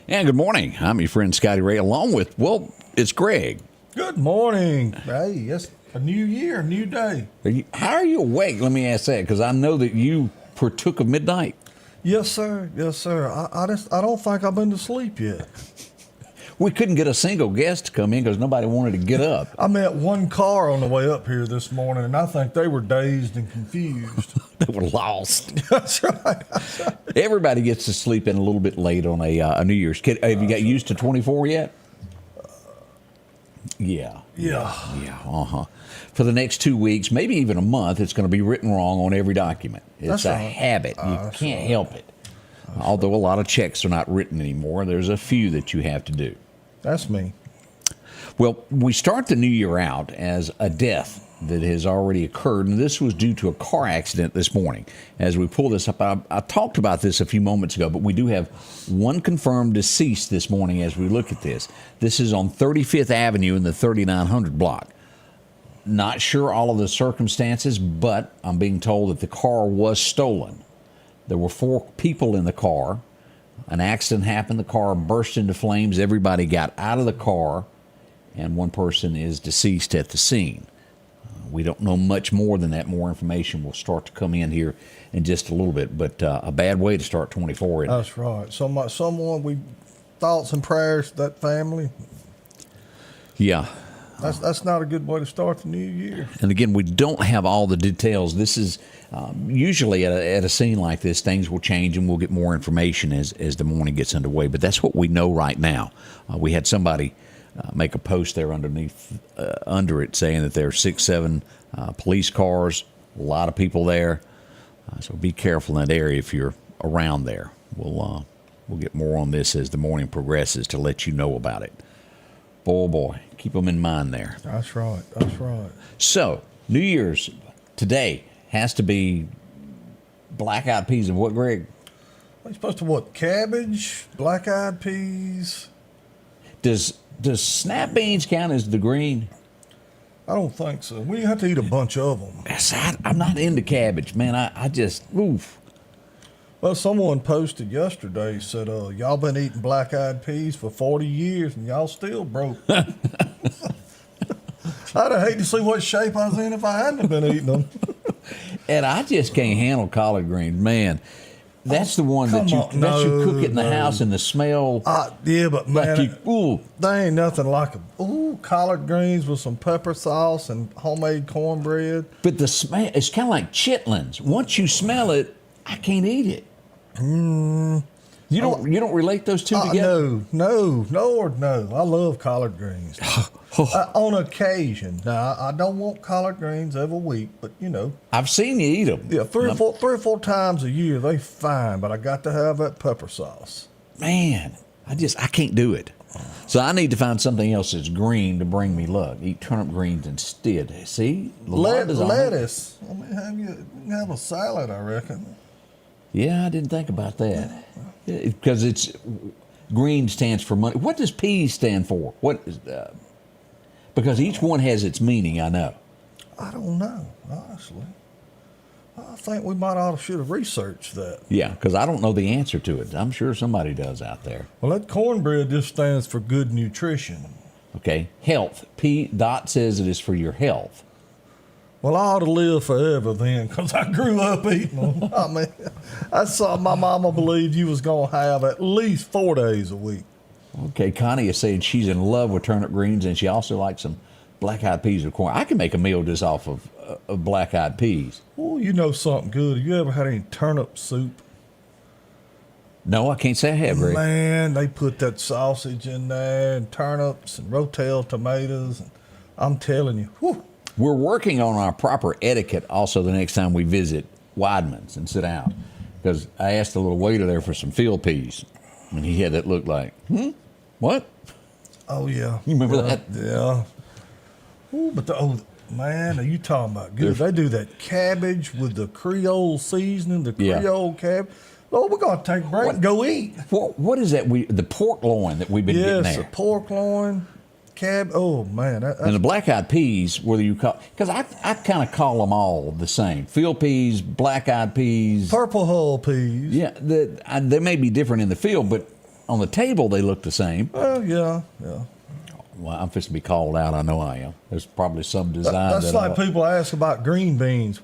Yeah, good morning. I'm your friend Scotty Ray, along with, well, it's Greg. Good morning. Hey, it's a new year, new day. How are you awake? Let me ask that, because I know that you partook of midnight. Yes, sir. Yes, sir. I don't think I've been to sleep yet. We couldn't get a single guest to come in because nobody wanted to get up. I met one car on the way up here this morning, and I think they were dazed and confused. They were lost. That's right. Everybody gets to sleep in a little bit late on a New Year's. Have you got used to 24 yet? Yeah. For the next 2 weeks, maybe even a month, it's going to be written wrong on every document. It's a habit. You can't help it. Although a lot of checks are not written anymore, there's a few that you have to do. That's me. Well, we start the new year out as a death that has already occurred, and this was due to a car accident this morning. As we pull this up, I talked about this a few moments ago, but we do have one confirmed deceased this morning as we look at this. This is on 35th Avenue in the 3900 block. Not sure all of the circumstances, but I'm being told that the car was stolen. There were 4 people in the car. An accident happened. The car burst into flames. Everybody got out of the car, and one person is deceased at the scene. We don't know much more than that. More information will start to come in here in just a little bit, but a bad way to start 24. Isn't it? That's right. Someone, we thoughts and prayers to that family. Yeah. That's not a good way to start the new year. And again, we don't have all the details. This is usually at a scene like this, things will change and we'll get more information as the morning gets underway. But that's what we know right now. We had somebody make a post there underneath under it saying that there are 6, 7 police cars, a lot of people there. So be careful in that area if you're around there. We'll get more on this as the morning progresses to let you know about it. Boy, keep them in mind there. That's right. That's right. So, New Year's today has to be black-eyed peas and what, Greg? You're supposed to what? Cabbage, black-eyed peas. Does snap beans count as the green? I don't think so. We have to eat a bunch of them. I'm not into cabbage, man. I just, oof. Well, someone posted yesterday, said, y'all been eating black-eyed peas for 40 years and y'all still broke. I'd have hated to see what shape I was in if I hadn't been eating them. And I just can't handle collard greens, man. That's the one that you cook it in the house and the smell. Yeah, but man, ooh. There ain't nothing like collard greens with some pepper sauce and homemade cornbread. But the smell, it's kind of like chitlins. Once you smell it, I can't eat it. You don't relate those two together? No. I love collard greens. On occasion. Now, I don't want collard greens every week, but you know. I've seen you eat them. Yeah, three or four times a year, they fine, but I got to have that pepper sauce. Man, I can't do it. So I need to find something else that's green to bring me luck. Eat turnip greens instead. See? Lettuce. I mean, you can have a salad, I reckon. Yeah, I didn't think about that. Because it's green stands for money. What does P stand for? What is because each one has its meaning, I know. I don't know, honestly. I think we should have researched that. Yeah, because I don't know the answer to it. I'm sure somebody does out there. Well, that cornbread just stands for good nutrition. Okay, health. P. Dot says it is for your health. Well, I ought to live forever then, because I grew up eating them. I mean, I saw my mama believed you was going to have at least 4 days a week. Okay, Connie is saying she's in love with turnip greens, and she also likes some black-eyed peas with corn. I can make a meal just off of black-eyed peas. Oh, you know something good. Have you ever had any turnip soup? No, I can't say I have, Greg. Man, they put that sausage in there and turnips and rotel tomatoes. And I'm telling you, whew. We're working on our proper etiquette also the next time we visit Weidman's and sit down. Because I asked the little waiter there for some field peas. And he had that look like, what? Oh, yeah. You remember that? Yeah. Ooh, but man, are you talking about good? They do that cabbage with the Creole seasoning, the Creole cabbage. Oh, we're going to take a break and go eat. What is that? The pork loin that we've been getting there. Yes, the pork loin, oh, man. And the black-eyed peas, whether you call... Because I kind of call them all the same. Field peas, black-eyed peas. Purple hull peas. Yeah, they may be different in the field, but on the table they look the same. Well, yeah. Well, I'm fixing to be called out. I know I am. There's probably some design. That's like people ask about green beans.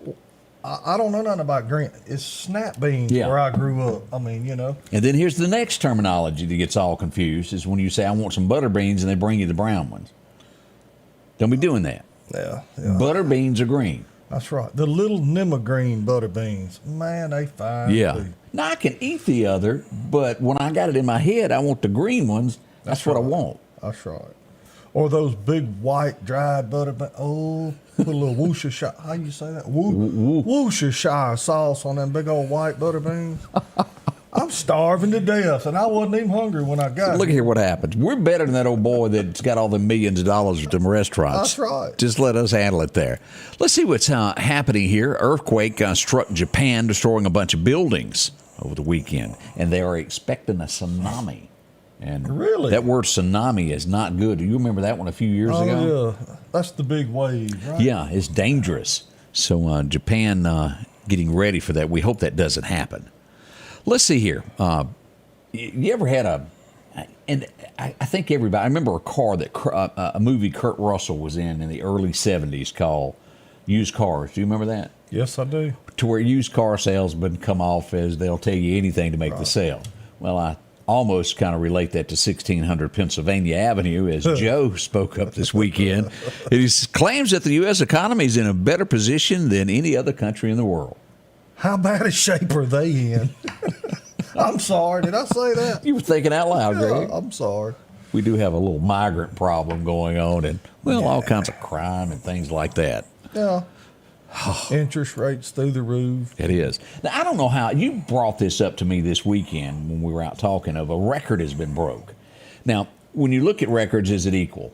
I don't know nothing about green. It's snap beans where I grew up. I mean, you know. And then here's the next terminology that gets all confused is when you say, I want some butter beans, and they bring you the brown ones. Don't be doing that. Yeah. Butter beans are green. That's right. The little green butter beans. Man, they fine. Yeah. Too. Now, I can eat the other, but when I got it in my head, I want the green ones. That's what I want. That's right. Or those big white dried butter beans. Oh, put a little Worcestershire. How you say that? Worcestershire sauce on them big old white butter beans. I'm starving to death, and I wasn't even hungry when I got Look it. here what happens. We're better than that old boy that's got all the millions of dollars with them restaurants. That's right. Just let us handle it there. Let's see what's happening here. Earthquake struck Japan, destroying a bunch of buildings over the weekend, and they are expecting a tsunami. And really? That word tsunami is not good. Do you remember that one a few years ago? Oh, yeah. That's the big wave, right? Yeah, it's dangerous. So Japan getting ready for that. We hope that doesn't happen. Let's see here. You ever had and I think everybody, I remember a car that a movie Kurt Russell was in the early 70s called Used Cars. Do you remember that? Yes, I do. To where used car salesmen come off as they'll tell you anything to make the sale. Well, I almost kind of relate that to 1600 Pennsylvania Avenue as Joe spoke up this weekend. He claims that the U.S. economy is in a better position than any other country in the world. How bad a shape are they in? I'm sorry. Did I say that? You were thinking out loud, Greg. I'm sorry. We do have a little migrant problem going on and, all kinds of crime and things like that. Yeah. Interest rates through the roof. It is. Now, I don't know how, you brought this up to me this weekend when we were out talking of a record has been broke. Now, when you look at records, is it equal?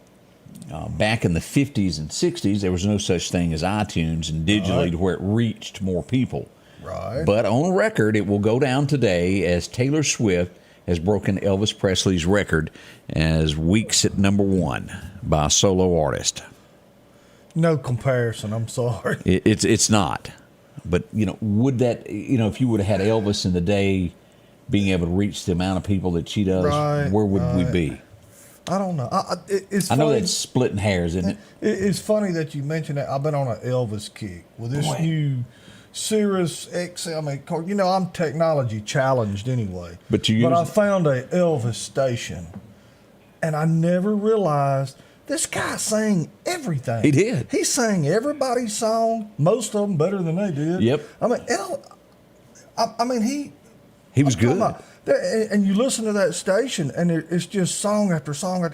Back in the 50s and 60s, there was no such thing as iTunes and digitally to where it reached more people. Right. But on record, it will go down today as Taylor Swift has broken Elvis Presley's record as weeks at number 1 by a solo artist. No comparison. I'm sorry. It's not. But, would that, if you would have had Elvis in the day being able to reach the amount of people that she does, where would we be? I don't know. It's I know funny. that's splitting hairs, isn't it? It's funny that you mentioned that. I've been on an Elvis kick with this new Sirius XM. I'm technology challenged anyway. But I found a Elvis station, and I never realized this guy sang everything. He did. He sang everybody's song, most of them better than they did. Yep. He was good. And you listen to that station, and it's just song after song.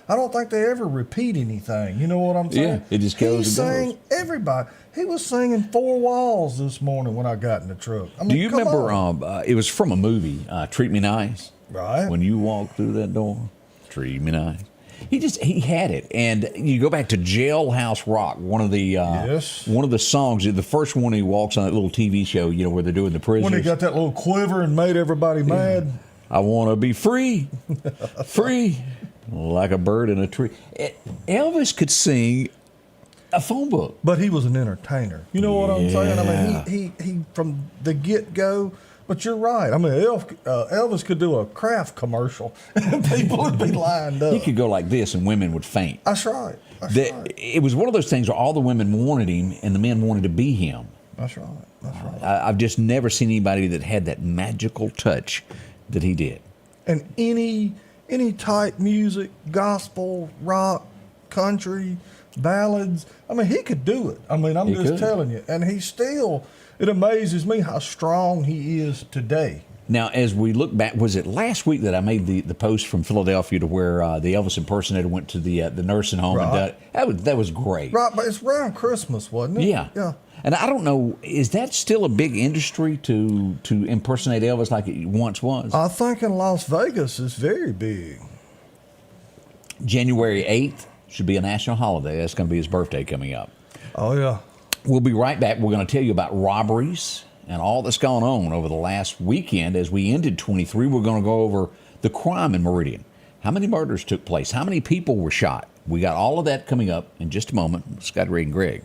I don't think they ever repeat anything. You know what I'm saying? Yeah, it just goes He sang everybody. He was singing Four Walls this morning when I got in the truck. Do you remember, it was from a movie, Treat Me Nice? Right. When you walk through that door, treat me nice. He had it, and you go back to Jailhouse Rock, one of the songs. The first one he walks on that little TV show, where they're doing the prisoners. When he got that little quiver and made everybody mad. I want to be free, free, like a bird in a tree. Elvis could sing a phone book, but he was an entertainer. You know what I'm saying? I mean, he from the get go. But you're right. I mean, Elvis could do a Kraft commercial, and people would be lined up. He could go like this, and women would faint. That's right. It was one of those things where all the women wanted him, and the men wanted to be him. That's right. I've just never seen anybody that had that magical touch that he did. And any type music, gospel, rock, country, ballads. I mean, he could do it. I mean, I'm just telling you. And he still. It amazes me how strong he is today. Now, as we look back, was it last week that I made the post from Philadelphia to where the Elvis impersonator went to the nursing home and done it? That was great. Right, but it's around Christmas, wasn't it? Yeah. Yeah. And I don't know, is that still a big industry to impersonate Elvis like it once was? I think in Las Vegas it's very big. January 8th should be a national holiday. That's going to be his birthday coming up. Oh, yeah. We'll be right back. We're going to tell you about robberies and all that's gone on over the last weekend. As we ended 23, we're going to go over the crime in Meridian. How many murders took place? How many people were shot? We got all of that coming up in just a moment. Scotty Ray and Greg.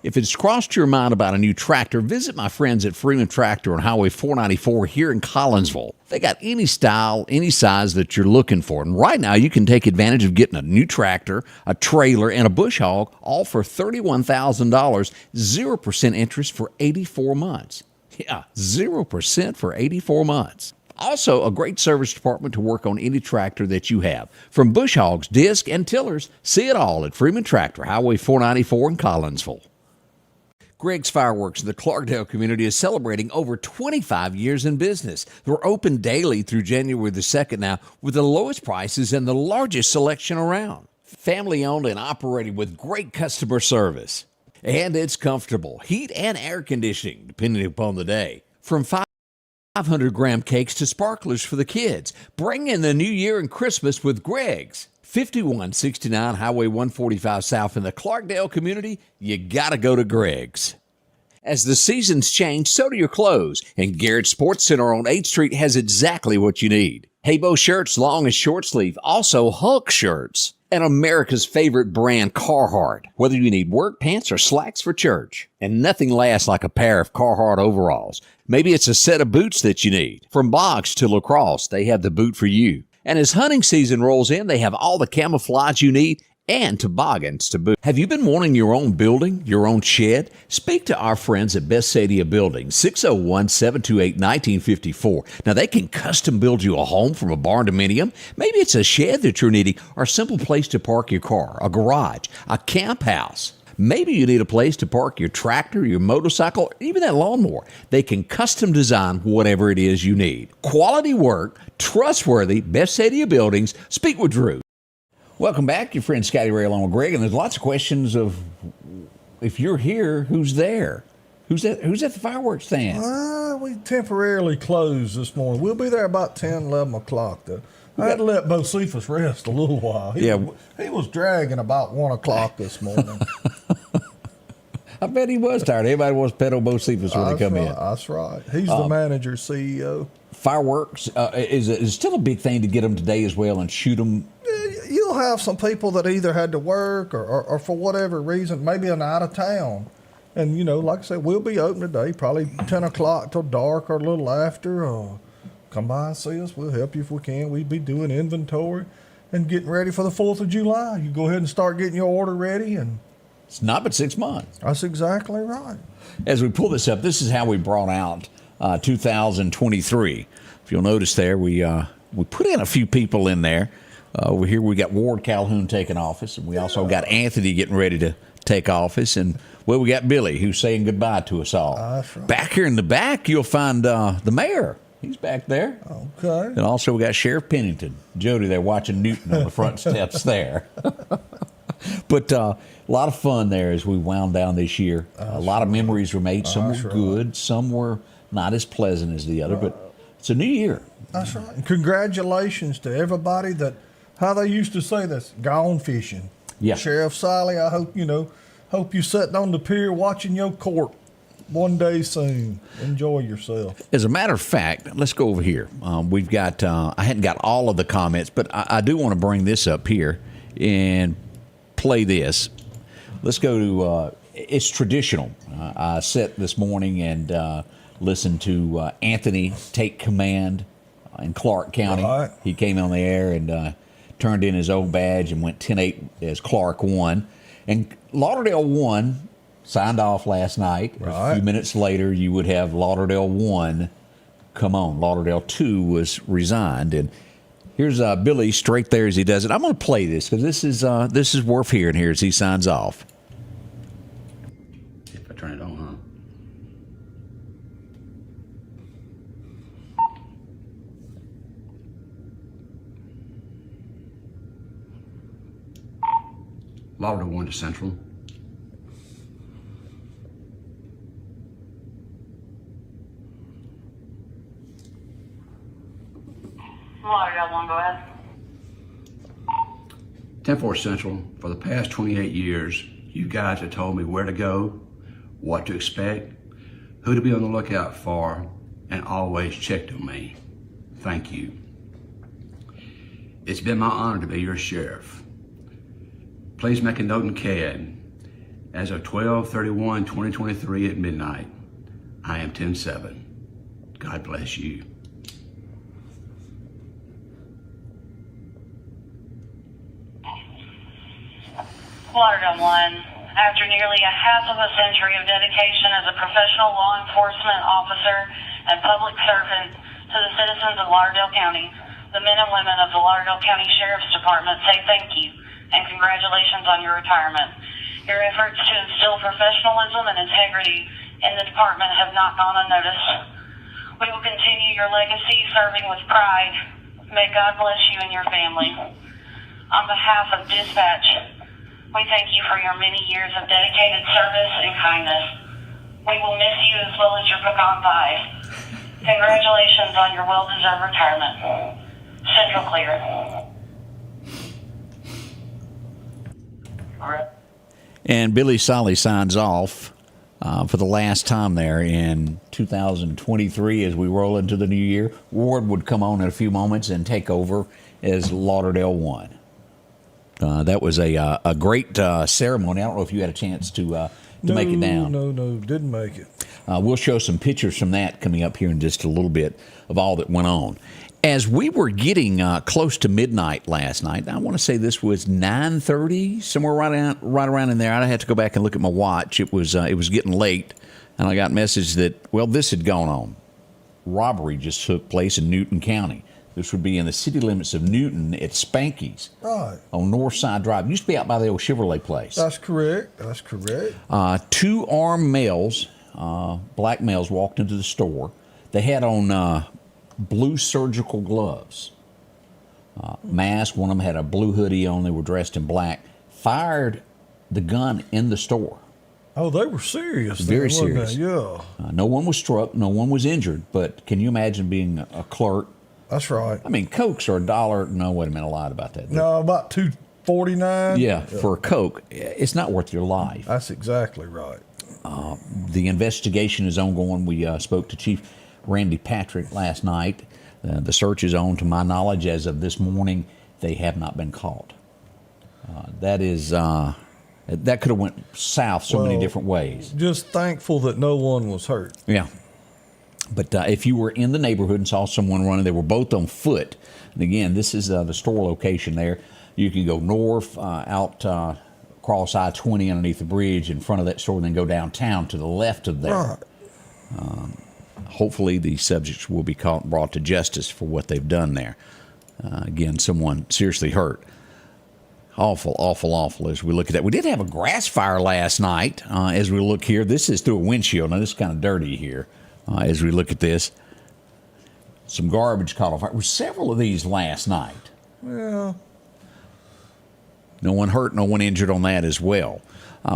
If it's crossed your mind about a new tractor, visit my friends at Freeman Tractor on Highway 494 here in Collinsville. They got any style, any size that you're looking for. And right now, you can take advantage of getting a new tractor, a trailer, and a bush hog, all for $31,000, 0% interest for 84 months. Yeah, 0% for 84 months. Also, a great service department to work on any tractor that you have. From bush hogs, disc, and tillers, see it all at Freeman Tractor, Highway 494 in Collinsville. Greg's Fireworks in the Clarkdale community is celebrating over 25 years in business. They're open daily through January the 2nd now with the lowest prices and the largest selection around. Family owned and operated with great customer service. And it's comfortable. Heat and air conditioning, depending upon the day. From 500-gram cakes to sparklers for the kids. Bring in the new year and Christmas with Greg's. 5169 Highway 145 South in the Clarkdale community, you gotta go to Greg's. As the seasons change, so do your clothes, and Garrett Sports Center on 8th Street has exactly what you need. Haybo shirts, long and short sleeve, also Hulk shirts, and America's favorite brand, Carhartt, whether you need work pants or slacks for church. And nothing lasts like a pair of Carhartt overalls. Maybe it's a set of boots that you need. From box to lacrosse, they have the boot for you. And as hunting season rolls in, they have all the camouflage you need and toboggans to boot. Have you been wanting your own building, your own shed? Speak to our friends at Best Sadia Building, 601-728-1954. Now, they can custom build you a home from a barn dominium. Maybe it's a shed that you're needing or a simple place to park your car, a garage, a camp house. Maybe you need a place to park your tractor, your motorcycle, or even that lawnmower. They can custom design whatever it is you need. Quality work, trustworthy, Best Sadia Buildings. Speak with Drew. Welcome back, your friend Scotty Ray along with Greg, and there's lots of questions of if you're here, who's there? Who's at the fireworks stand? We temporarily closed this morning. We'll be there about 10, 11 o'clock, though. I had to let Bocephus rest a little while. He was dragging about 1 o'clock this morning. I bet he was tired. Everybody wants pedo Bocephus when they come in. That's right. He's the manager, CEO. Fireworks is still a big thing to get them today as well and shoot them. You'll have some people that either had to work or for whatever reason, maybe an out of town. And, like I said, we'll be open today, probably 10 o'clock till dark or a little after. Come by and see us. We'll help you if we can. We'd be doing inventory and getting ready for the 4th of July. You go ahead and start getting your order ready. And it's not but 6 months. That's exactly right. As we pull this up, this is how we brought out 2023. If you'll notice there, we put in a few people in there. Over here, we got Ward Calhoun taking office, and we also got Anthony getting ready to take office. And, we got Billy, who's saying goodbye to us all. That's right. Back here in the back, you'll find the mayor. He's back there. Okay. And also we got Sheriff Pennington, Jody there watching Newton on the front steps there. But a lot of fun there as we wound down this year. A lot of memories were made. Some were good. Some were not as pleasant as the other. But it's a new year. That's right. And congratulations to everybody how they used to say this, gone fishing. Yeah. Sheriff Sally, I hope you're sitting on the pier watching your court one day soon. Enjoy yourself. As a matter of fact, let's go over here. We've got, I hadn't got all of the comments, but I do want to bring this up here and play this. Let's go to, it's traditional. I sat this morning and listened to Anthony take command in Clark County. Right. He came on the air and turned in his old badge and went 10-8 as Clark 1. And Lauderdale 1 signed off last night. Right. A few minutes later, you would have Lauderdale 1 come on. Lauderdale 2 was resigned. And here's Billy straight there as he does it. I'm going to play this because this is worth hearing here as he signs off. If I turn it on, huh? Lauderdale 1 to Central. Lauderdale 1, go ahead. 10-4 Central, for the past 28 years, you guys have told me where to go, what to expect, who to be on the lookout for, and always checked on me. Thank you. It's been my honor to be your sheriff. Please make a note in CAD. As of 12/31/2023 at midnight, I am 10-7. God bless you. Lauderdale 1, after nearly a half of a century of dedication as a professional law enforcement officer and public servant to the citizens of Lauderdale County, the men and women of the Lauderdale County Sheriff's Department say thank you and congratulations on your retirement. Your efforts to instill professionalism and integrity in the department have not gone unnoticed. We will continue your legacy serving with pride. May God bless you and your family. On behalf of Dispatch, we thank you for your many years of dedicated service and kindness. We will miss you as well as your pecan pie. Congratulations on your well-deserved retirement. Central clear. All right. And Billy Solly signs off for the last time there in 2023 as we roll into the new year. Ward would come on in a few moments and take over as Lauderdale 1. That was a great ceremony. I don't know if you had a chance to make it down. No, didn't make it. We'll show some pictures from that coming up here in just a little bit of all that went on. As we were getting close to midnight last night, I want to say this was 9:30, somewhere right around in there. I had to go back and look at my watch. It was getting late, and I got a message that, well, this had gone on. Robbery just took place in Newton County. This would be in the city limits of Newton at Spanky's on Northside Drive. It used to be out by the old Chevrolet place. That's correct. 2 armed males, black males, walked into the store. They had on blue surgical gloves, mask. One of them had a blue hoodie on. They were dressed in black. Fired the gun in the store. Oh, they were serious. Very then, wasn't serious. they? Yeah. No one was struck. No one was injured. But can you imagine being a clerk? That's right. I mean, Cokes are $1. No, wait a minute, I lied about that. No, about $2.49. Yeah, for a Coke, it's not worth your life. That's exactly right. The investigation is ongoing. We spoke to Chief Randy Patrick last night. The search is on. To my knowledge, as of this morning, they have not been caught. That could have went south so many different ways. Just thankful that no one was hurt. Yeah. But if you were in the neighborhood and saw someone running, they were both on foot. And again, this is the store location there. You can go north, out across I-20 underneath the bridge in front of that store, and then go downtown to the left of there. Right. Hopefully the subjects will be caught and brought to justice for what they've done there. Again, someone seriously hurt. Awful, awful, awful as we look at that. We did have a grass fire last night as we look here. This is through a windshield. Now, this is kind of dirty here as we look at this. Some garbage caught on fire. There were several of these last night. Yeah. No one hurt, no one injured on that as well.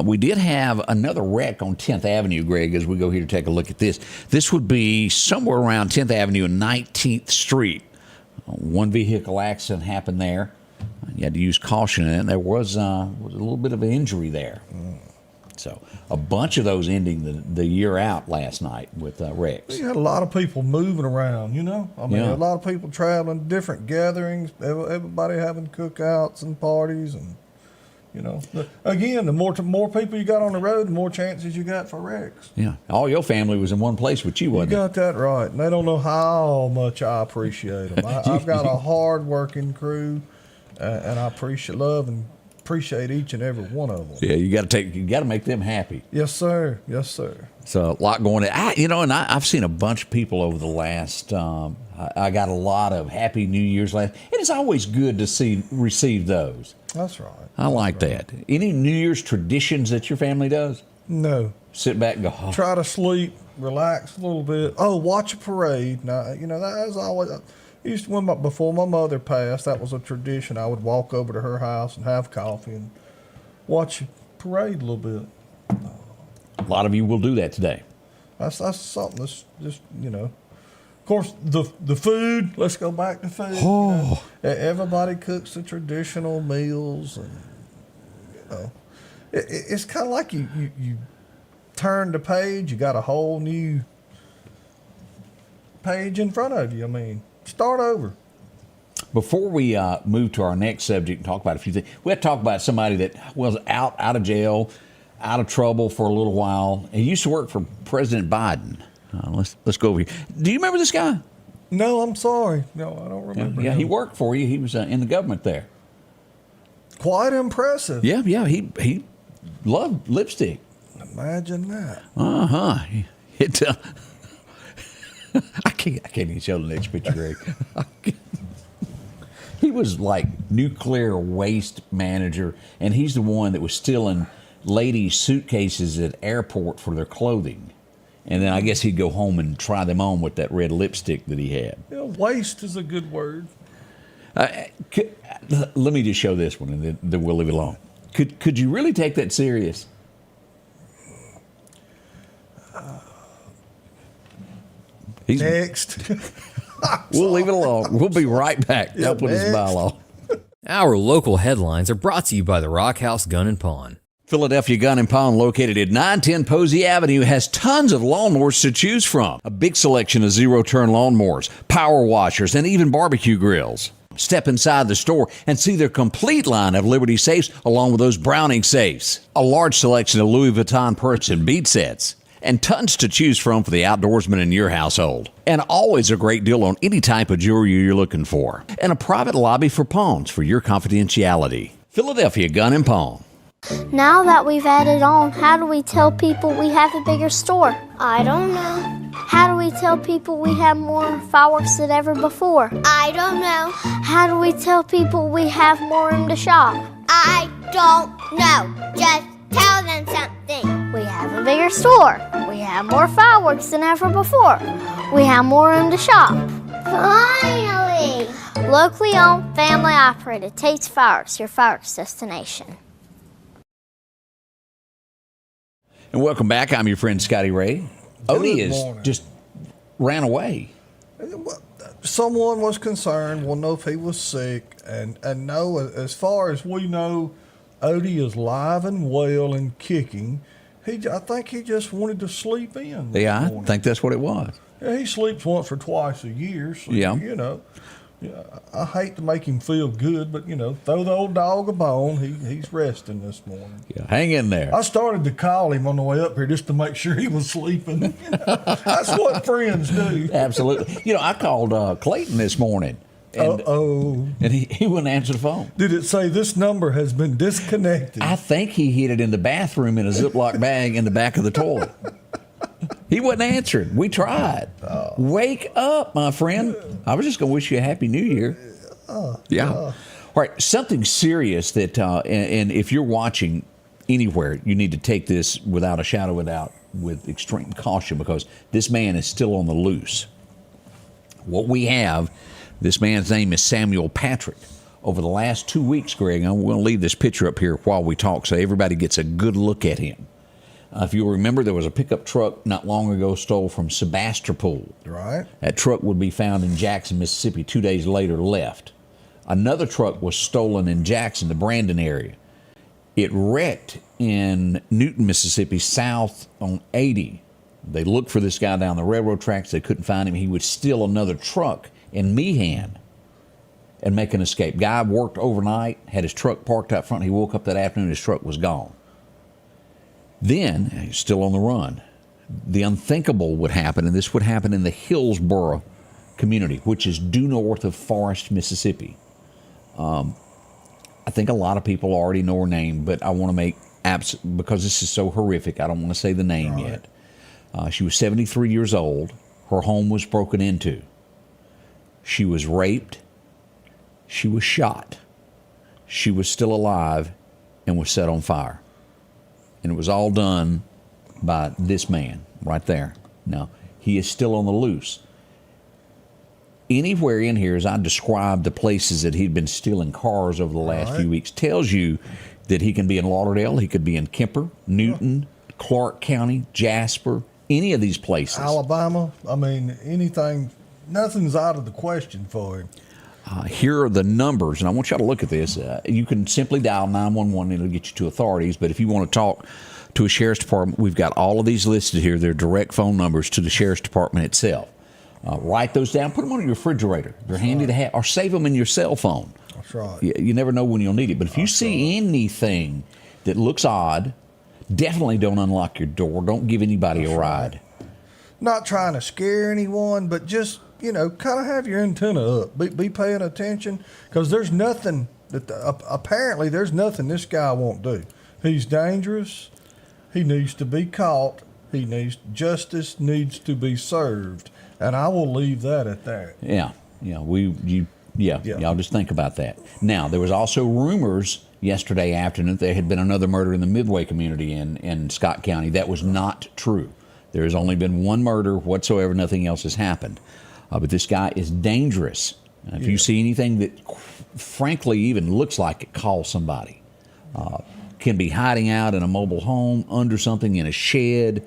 We did have another wreck on 10th Avenue, Greg, as we go here to take a look at this. This would be somewhere around 10th Avenue and 19th Street. One vehicle accident happened there. You had to use caution in it. There was a little bit of an injury there. So a bunch of those ending the year out last night with wrecks. You had a lot of people moving around, you know. I mean, Yeah. a lot of people traveling, different gatherings, everybody having cookouts and parties, and you know. Again, the more people you got on the road, the more chances you got for wrecks. Yeah, all your family was in one place with you, You wasn't it? got that right, and they don't know how much I appreciate them. I've got a hard-working crew, and I love and appreciate each and every one of them. Yeah, you got to make them happy. Yes, sir. Yes, sir. So a lot going on. I've seen a bunch of people over the last. I got a lot of Happy New Year's last. It is always good to receive those. That's right. I like that. Any New Year's traditions that your family does? No. Sit back and go. Oh. Try to sleep, relax a little bit. Oh, watch a parade. Now, you know, that was always. Used to, before my mother passed, that was a tradition. I would walk over to her house and have coffee and watch you parade a little bit. A lot of you will do that today. That's something that's just, Of course, the food. Let's go back to food. Oh. Everybody cooks the traditional meals, and it's kind of like you turn the page. You got a whole new page in front of you. I mean, start over. Before we move to our next subject and talk about a few things, we have to talk about somebody that was out of jail, out of trouble for a little while. He used to work for President Biden. Let's go over here. Do you remember this guy? No, I'm sorry. No, I don't remember. Yeah, him. he worked for you. He was in the government there. Quite impressive. Yeah. He loved lipstick. Imagine that. It. I can't even show the next picture, Greg. He was like nuclear waste manager, and he's the one that was stealing ladies' suitcases at airport for their clothing. And then I guess he'd go home and try them on with that red lipstick that he had. Yeah, waste is a good word. Let me just show this one, and then we'll leave it alone. Could you really take that serious? Next. We'll leave it alone. We'll be right back. Yeah, Don't put this bylaw. Our local headlines are brought to you by the Rock House Gun and Pawn. Philadelphia Gun and Pawn, located at 910 Posey Avenue, has tons of lawnmowers to choose from. A big selection of zero-turn lawnmowers, power washers, and even barbecue grills. Step inside the store and see their complete line of Liberty safes along with those Browning safes. A large selection of Louis Vuitton purse and bead sets. And tons to choose from for the outdoorsman in your household. And always a great deal on any type of jewelry you're looking for. And a private lobby for pawns for your confidentiality. Philadelphia Gun and Pawn. Now that we've added on, how do we tell people we have a bigger store? I don't know. How do we tell people we have more fireworks than ever before? I don't know. How do we tell people we have more room to shop? I don't know. Just tell them something. We have a bigger store. We have more fireworks than ever before. We have more room to shop. Finally! Locally owned, family operated. Tate's Fireworks, your fireworks destination. And welcome back. I'm your friend Scotty Ray. Odie is morning. just ran away. Someone was concerned. We'll know if he was sick, and no, as far as we know, Odie is live and well and kicking. I think he just wanted to sleep in. Yeah, I morning. think that's what it was. Yeah, he sleeps once or twice a year. So, Yeah. I hate to make him feel good, but throw the old dog a bone. He's resting this morning. Yeah, hang in there. I started to call him on the way up here just to make sure he was sleeping. That's what friends do. Absolutely. I called Clayton this morning. And, and he wouldn't answer the phone. Did it say this number has been disconnected? I think he hid it in the bathroom in a Ziploc bag in the back of the toilet. He wasn't answering. We tried. Wake up, my friend. I was just going to wish you a Happy New Year. Yeah. All right. Something serious that, and if you're watching anywhere, you need to take this without a shadow of a doubt with extreme caution, because this man is still on the loose. What we have, this man's name is Samuel Patrick. Over the last 2 weeks, Greg, I'm going to leave this picture up here while we talk so everybody gets a good look at him. If you'll remember, there was a pickup truck not long ago stole from Sebastopol. Right. That truck would be found in Jackson, Mississippi 2 days later, left. Another truck was stolen in Jackson, the Brandon area. It wrecked in Newton, Mississippi, south on 80. They looked for this guy down the railroad tracks. They couldn't find him. He would steal another truck in Meehan and make an escape. Guy worked overnight, had his truck parked out front. He woke up that afternoon, his truck was gone. Then, he's still on the run, the unthinkable would happen, and this would happen in the Hillsboro community, which is due north of Forest, Mississippi. I think a lot of people already know her name, but I want to make, because this is so horrific, I don't want to say the name yet. She was 73 years old. Her home was broken into. She was raped. She was shot. She was still alive and was set on fire. And it was all done by this man right there. Now, he is still on the loose. Anywhere in here, as I described the places that he'd been stealing cars over the last few weeks, tells you that he can be in Lauderdale, he could be in Kemper, Newton, Clark County, Jasper, any of these places. Alabama. I mean, anything. Nothing's out of the question for him. Here are the numbers, and I want y'all to look at this. You can simply dial 911, and it'll get you to authorities. But if you want to talk to a sheriff's department, we've got all of these listed here. They're direct phone numbers to the sheriff's department itself. Write those down. Put them on your refrigerator. They're handy to have, or save them in your cell phone. That's right. You never know when you'll need it. But if you see anything that looks odd, definitely don't unlock your door. Don't give anybody a ride. Not trying to scare anyone, but just, kind of have your antenna up. Be paying attention, because there's nothing that apparently there's nothing this guy won't do. He's dangerous. He needs to be caught. Justice needs to be served, and I will leave that at that. Yeah. Y'all just think about that. Now, there was also rumors yesterday afternoon there had been another murder in the Midway community in Scott County. That was not true. There has only been one murder whatsoever. Nothing else has happened. But this guy is dangerous. If you see anything that, frankly, even looks like it, call somebody. Can be hiding out in a mobile home, under something, in a shed.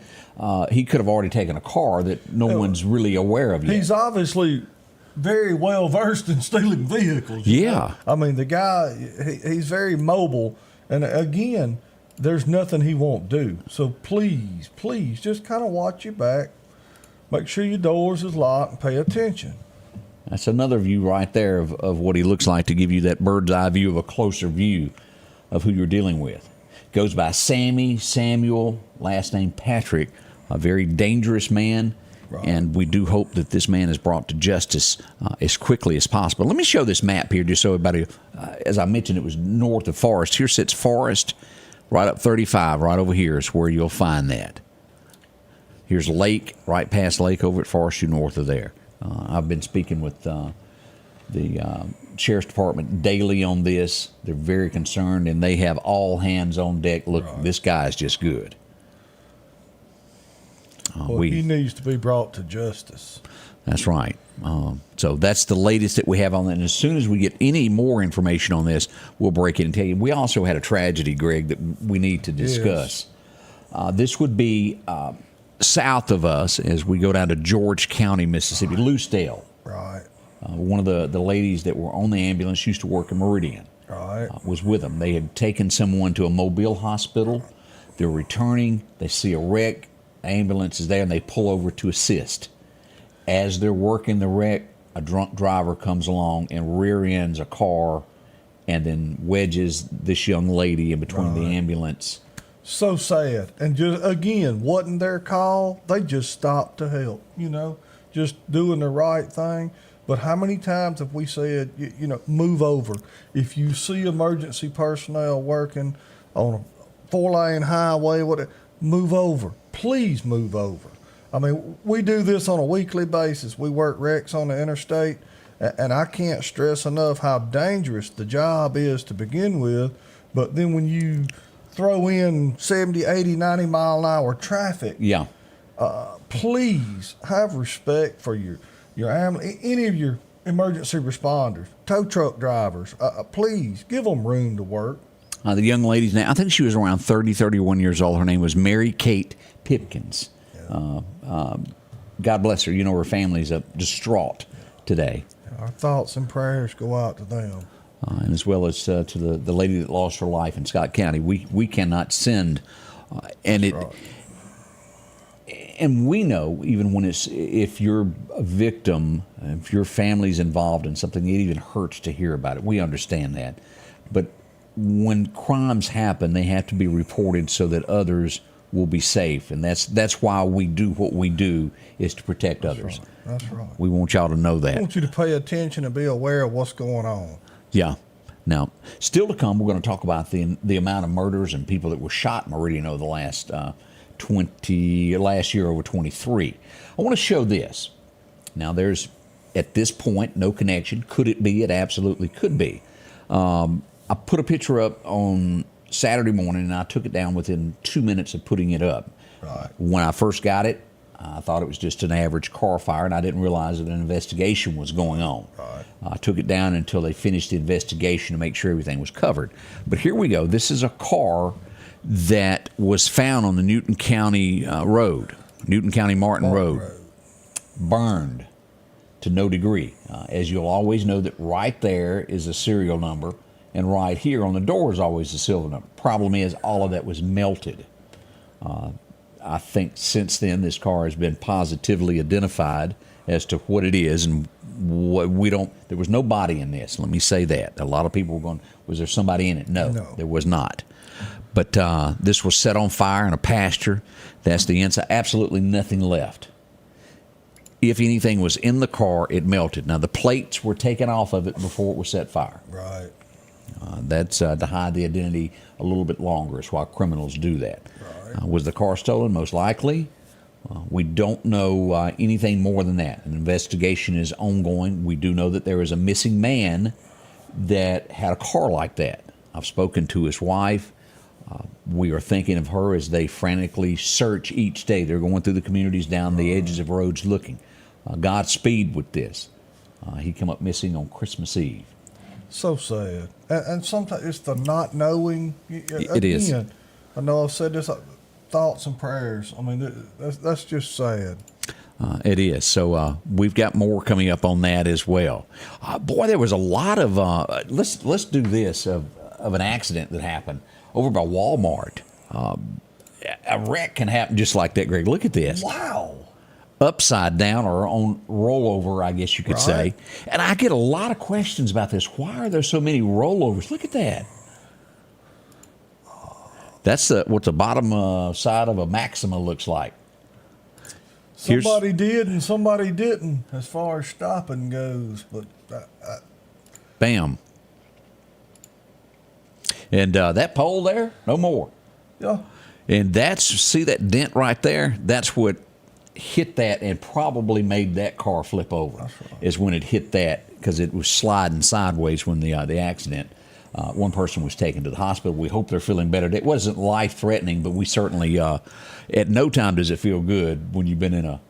He could have already taken a car that no one's really aware of yet. He's obviously very well versed in stealing vehicles. Yeah. I mean, the guy, he's very mobile. And again, there's nothing he won't do. So please, just kind of watch your back. Make sure your doors is locked and pay attention. That's another view right there of what he looks like, to give you that bird's eye view of a closer view of who you're dealing with. Goes by Samuel, last name Patrick, a very dangerous man. Right. And we do hope that this man is brought to justice as quickly as possible. Let me show this map here just so everybody, as I mentioned, it was north of Forest. Here sits Forest, right up 35, right over here is where you'll find that. Here's Lake, right past Lake over at Forest, north of there. I've been speaking with the Sheriff's Department daily on this. They're very concerned, and they have all hands on deck. Look, This guy is just good. He needs to be brought to justice. That's right. So that's the latest that we have on that. And as soon as we get any more information on this, we'll break it and tell you. We also had a tragedy, Greg, that we need to discuss. Yes. This would be south of us as we go down to George County, Mississippi, Loosedale. Right. One of the ladies that were on the ambulance used to work in Meridian. Right. Was with them. They had taken someone to a Mobile hospital. They're returning. They see a wreck. Ambulance is there, and they pull over to assist. As they're working the wreck, a drunk driver comes along and rear ends a car and then wedges this young lady in between the ambulance. So sad. And just, again, wasn't their call. They just stopped to help, just doing the right thing. But how many times have we said, move over? If you see emergency personnel working on a 4-lane highway, whatever, move over. Please move over. I mean, we do this on a weekly basis. We work wrecks on the interstate, and I can't stress enough how dangerous the job is to begin with. But then when you throw in 70, 80, 90 mile an hour traffic, please have respect for your any of your emergency responders, tow truck drivers. Please give them room to work. The young lady's name, I think she was around 30, 31 years old. Her name was Mary Kate Pipkins. God bless her. Her family's distraught today. Our thoughts and prayers go out to them. And as well as to the lady that lost her life in Scott County. We cannot send. And we know, even when if you're a victim, if your family's involved in something, it even hurts to hear about it. We understand that. But when crimes happen, they have to be reported so that others will be safe. And that's why we do what we do, is to protect others. Right. That's right. We want y'all to know that. I want you to pay attention and be aware of what's going on. Yeah. Now, still to come, we're going to talk about the amount of murders and people that were shot in Meridian over the last year over 23. I want to show this. Now, there's, at this point, no connection. Could it be? It absolutely could be. I put a picture up on Saturday morning, and I took it down within 2 minutes of putting it up. Right. When I first got it, I thought it was just an average car fire, and I didn't realize that an investigation was going on. Right. I took it down until they finished the investigation to make sure everything was covered. But here we go. This is a car that was found on the Newton County Road, Newton County Martin Road, burned to no degree. As you'll always know, that right there is a serial number, and right here on the door is always a serial number. Problem is, all of that was melted. I think since then, this car has been positively identified as to what it is, and there was no body in this. Let me say that. A lot of people were going, was there somebody in it? No. There was not. But this was set on fire in a pasture. That's the inside. Absolutely nothing left. If anything was in the car, it melted. Now, the plates were taken off of it before it was set fire. Right. That's to hide the identity a little bit longer. It's why criminals do that. Right. Was the car stolen? Most likely. We don't know anything more than that. An investigation is ongoing. We do know that there is a missing man that had a car like that. I've spoken to his wife. We are thinking of her as they frantically search each day. They're going through the communities, down the edges of roads looking. Godspeed with this. He came up missing on Christmas Eve. So sad. And sometimes it's the not knowing. It is. I know I've said this, thoughts and prayers. I mean, that's just sad. It is. So we've got more coming up on that as well. Boy, there was a lot of, let's do this, of an accident that happened over by Walmart. A wreck can happen just like that, Greg. Look at this. Wow. Upside down or on rollover, I guess you could say. And I get a lot of questions about this. Why are there so many rollovers? Look at that. That's what the bottom side of a Maxima looks like. Somebody did and somebody didn't as far as stopping goes. But bam. And that pole there, no more. Yeah. And see that dent right there? That's what hit that and probably made that car flip over. That's right. Is when it hit that, because it was sliding sideways when the accident. One person was taken to the hospital. We hope they're feeling better. It wasn't life-threatening, but we certainly, at no time does it feel good when you've been in a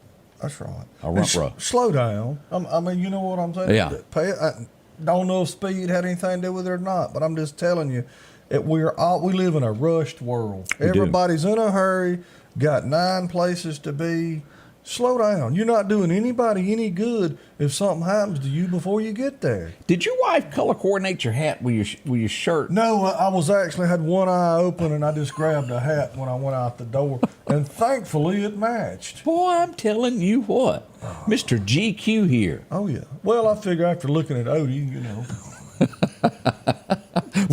That's right. A rump row. Slow down. I mean, you know what I'm saying? Yeah. I don't know if speed had anything to do with it or not, but I'm just telling you, we live in a rushed world. Everybody's in a hurry, got 9 places to be. Slow down. You're not doing anybody any good if something happens to you before you get there. Did your wife color coordinate your hat with your shirt? No, I was actually had one eye open and I just grabbed a hat when I went out the door, and thankfully it matched. Boy, I'm telling you what, Mr. GQ here. Oh yeah. Well, I figure after looking at Odie, you know.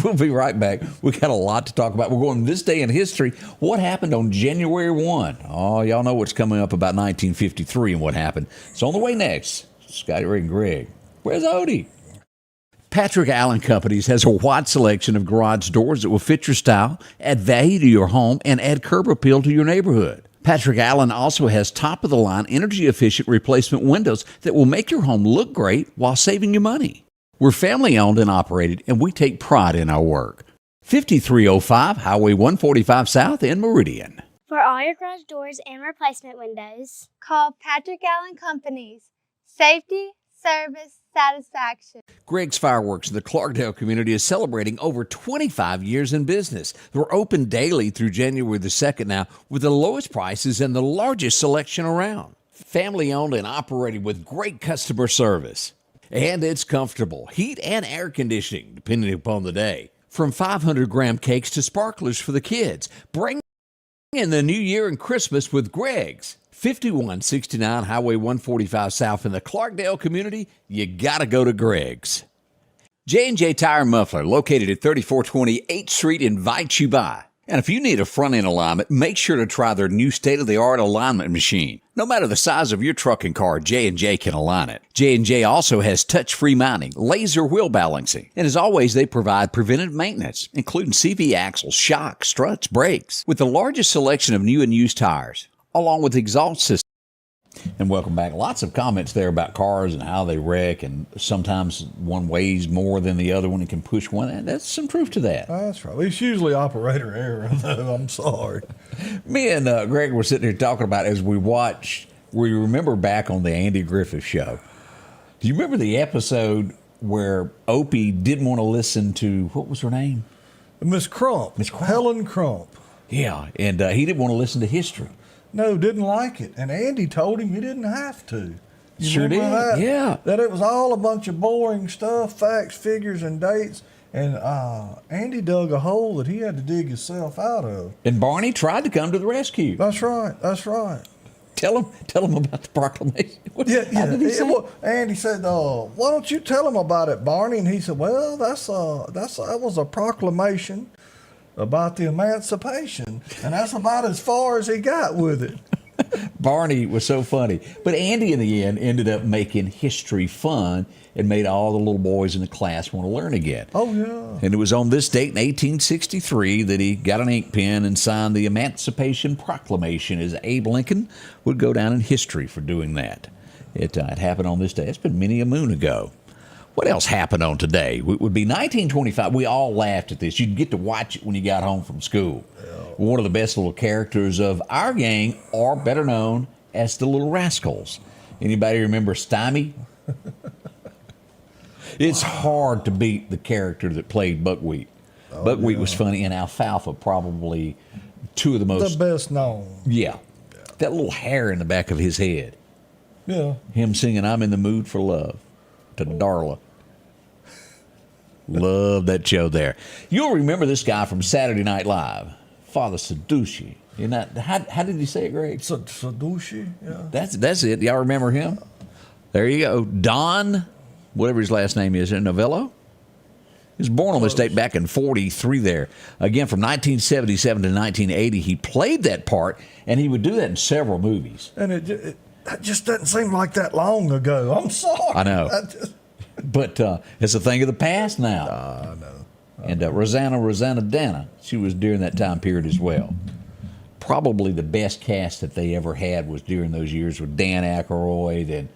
We'll be right back. We got a lot to talk about. We're going this day in history. What happened on January 1? Oh, y'all know what's coming up about 1953 and what happened. It's on the way next. Scotty Ray and Greg. Where's Odie? Patrick Allen Companies has a wide selection of garage doors that will fit your style, add value to your home, and add curb appeal to your neighborhood. Patrick Allen also has top-of-the-line, energy-efficient replacement windows that will make your home look great while saving you money. We're family-owned and operated, and we take pride in our work. 5305 Highway 145 South in Meridian. For all your garage doors and replacement windows, call Patrick Allen Companies. Safety, service, satisfaction. Greg's Fireworks in the Clarkdale community is celebrating over 25 years in business. We're open daily through January the 2nd now with the lowest prices and the largest selection around. Family-owned and operated with great customer service. And it's comfortable. Heat and air conditioning, depending upon the day. From 500-gram cakes to sparklers for the kids. Bring in the new year and Christmas with Greg's. 5169 Highway 145 South in the Clarkdale community. You got to go to Greg's. J&J Tire and Muffler, located at 3420 8th Street, invites you by. And if you need a front-end alignment, make sure to try their new state-of-the-art alignment machine. No matter the size of your truck and car, J&J can align it. J&J also has touch-free mounting, laser wheel balancing, and as always, they provide preventive maintenance, including CV axles, shocks, struts, brakes, with the largest selection of new and used tires, along with exhaust systems. And welcome back. Lots of comments there about cars and how they wreck, and sometimes one weighs more than the other one and can push one. And that's some truth to that. That's right. It's usually operator error, though. I'm sorry. Me and Greg were sitting here talking about as we remember back on the Andy Griffith Show. Do you remember the episode where Opie didn't want to listen to, what was her name? Miss Crump. Helen Crump. Yeah, and he didn't want to listen to history. No, didn't like it. And Andy told him he didn't have to. You Sure did, remember that? yeah. That it was all a bunch of boring stuff, facts, figures, and dates. And Andy dug a hole that he had to dig himself out of. And Barney tried to come to the rescue. That's right. That's right. Tell him about the proclamation. Yeah. Did he say? Andy said, "Why don't you tell him about it, Barney?" And he said, "Well, that was a proclamation about the emancipation, and that's about as far as he got with it." Barney was so funny. But Andy, in the end, ended up making history fun and made all the little boys in the class want to learn again. Oh, yeah. And it was on this date in 1863 that he got an ink pen and signed the Emancipation Proclamation, as Abe Lincoln would go down in history for doing that. It happened on this day. It's been many a moon ago. What else happened on today? It would be 1925. We all laughed at this. You'd get to watch it when you got home from school. Yeah. One of the best little characters of our gang are better known as the Little Rascals. Anybody remember Stymie? It's hard to beat the character that played Buckwheat. Buckwheat was funny, and Alfalfa probably two of the most... The best known. Yeah. That little hair in the back of his head. Yeah. Him singing, "I'm in the mood for love" to Darla. Love that show there. You'll remember this guy from Saturday Night Live, Father Sadushi. How did he say it, Greg? Sadushi, yeah. That's it. Y'all remember him? There you go. Don, whatever his last name is, Novello. He was born on this date back in 43 there. Again, from 1977 to 1980, he played that part, and he would do that in several movies. And it just doesn't seem like that long ago. I'm sorry. I know. But it's a thing of the past now. I know. And Rosanna Dana, she was during that time period as well. Probably the best cast that they ever had was during those years with Dan Aykroyd and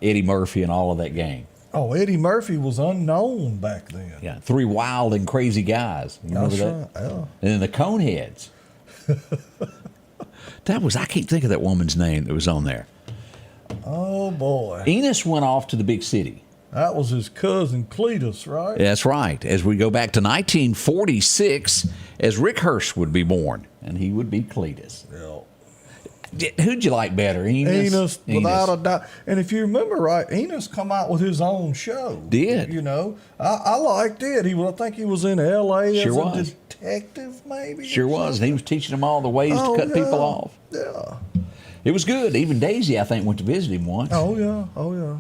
Eddie Murphy and all of that gang. Oh, Eddie Murphy was unknown back then. Yeah, three wild and crazy guys. You remember that? Right, yeah. And then the Coneheads. I can't think of that woman's name that was on there. Oh, boy. Enos went off to the big city. That was his cousin Cletus, right? That's right. As we go back to 1946, as Rick Hirsch would be born, and he would be Cletus. Yeah. Who'd you like better, Enos, without a doubt. And if you remember right, Enos come out with his own show. Did. You know, I liked it. I think he was in L.A. Sure as was. a detective, maybe. Sure was. And he was teaching them all the ways to cut people off. Yeah. It was good. Even Daisy, I think, went to visit him once. Oh, yeah. Oh, yeah.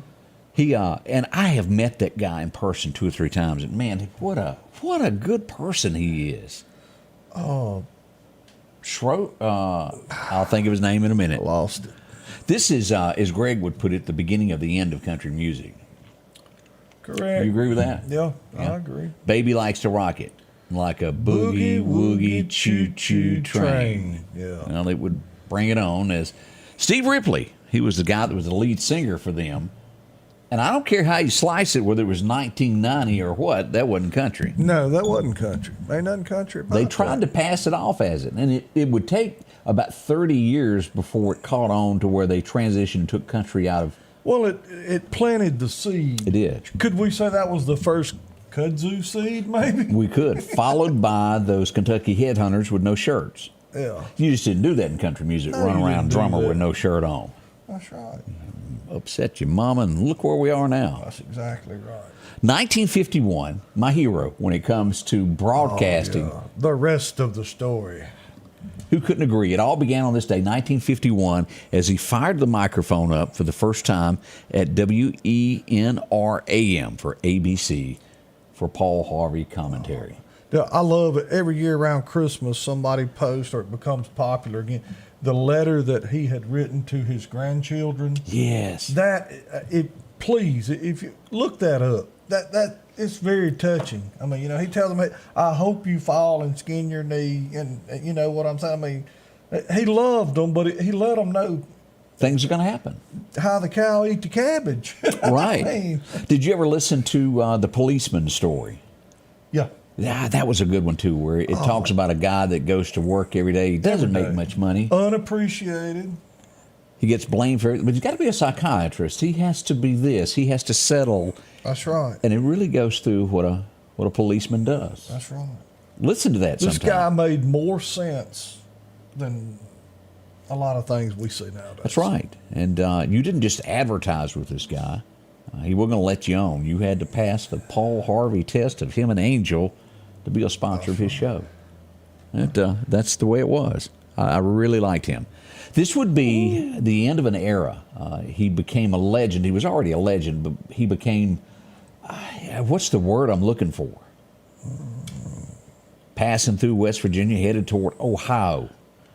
He and I have met that guy in person 2 or 3 times, and man, what a good person he is. Oh, I'll think of his name in a minute. Lost it. This is, as Greg would put it, the beginning of the end of country music. Correct. You agree with that? Yeah, I agree. Baby likes to rock it like a boogie woogie choo choo train. Yeah. Well, it would bring it on as Steve Ripley. He was the guy that was the lead singer for them. And I don't care how you slice it, whether it was 1990 or what, that wasn't country. No, that wasn't country. Ain't nothing country about They tried to pass it off as it. And it would take about 30 years before it caught on to where they transitioned and took country out of. Well, it planted the seed. It did. Could we say that was the first kudzu seed, maybe? We could. Followed by those Kentucky headhunters with no shirts. Yeah. You just didn't do that in country music, No, run you around didn't do drummer that. with no shirt on. That's right. Upset your mama, and look where we are now. That's exactly right. 1951, my hero when it comes to broadcasting. Oh, yeah. The rest of the story. Who couldn't agree? It all began on this day, 1951, as he fired the microphone up for the first time at WENR-AM for ABC for Paul Harvey commentary. Yeah, I love it. Every year around Christmas, somebody posts, or it becomes popular again, the letter that he had written to his grandchildren. Yes. Please, if you look that up, that it's very touching. I mean, he tells them, "I hope you fall and skin your knee," and you know what I'm saying. I mean, he loved them, but he let them know things are going to happen. How the cow eat the cabbage. Right. I mean, Did you ever listen to the policeman story? yeah. Yeah, that was a good one too, where it talks about a guy that goes to work every day. He doesn't Every make day. much money. Unappreciated. He gets blamed for it, but he's got to be a psychiatrist. He has to be this. He has to settle, That's right. and it really goes through what a policeman does. That's right. Listen to that. This sometime. guy made more sense than a lot of things we see nowadays. That's right. And you didn't just advertise with this guy. He wasn't going to let you on. You had to pass the Paul Harvey test of him and Angel to be a sponsor of his show. That's the way it was. I really liked him. This would be the end of an era. He became a legend. He was already a legend, but he became, what's the word I'm looking for? Passing through West Virginia, headed toward Ohio.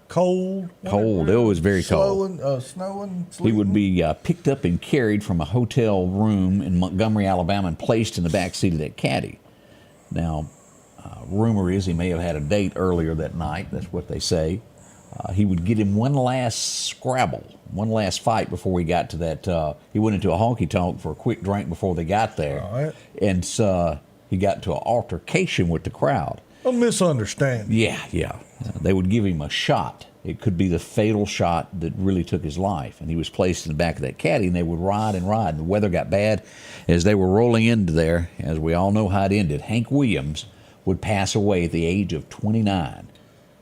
Cold. Cold. It was very cold. Snowing. He would sleeting. be picked up and carried from a hotel room in Montgomery, Alabama, and placed in the back seat of that caddy. Now, rumor is he may have had a date earlier that night. That's what they say. He would get him one last scrabble, one last fight before he got to that. He went into a honky-tonk for a quick drink before they got there. All right. And he got into an altercation with the crowd. A misunderstanding. Yeah. They would give him a shot. It could be the fatal shot that really took his life. And he was placed in the back of that caddy, and they would ride and ride. And the weather got bad as they were rolling into there. As we all know how it ended, Hank Williams would pass away at the age of 29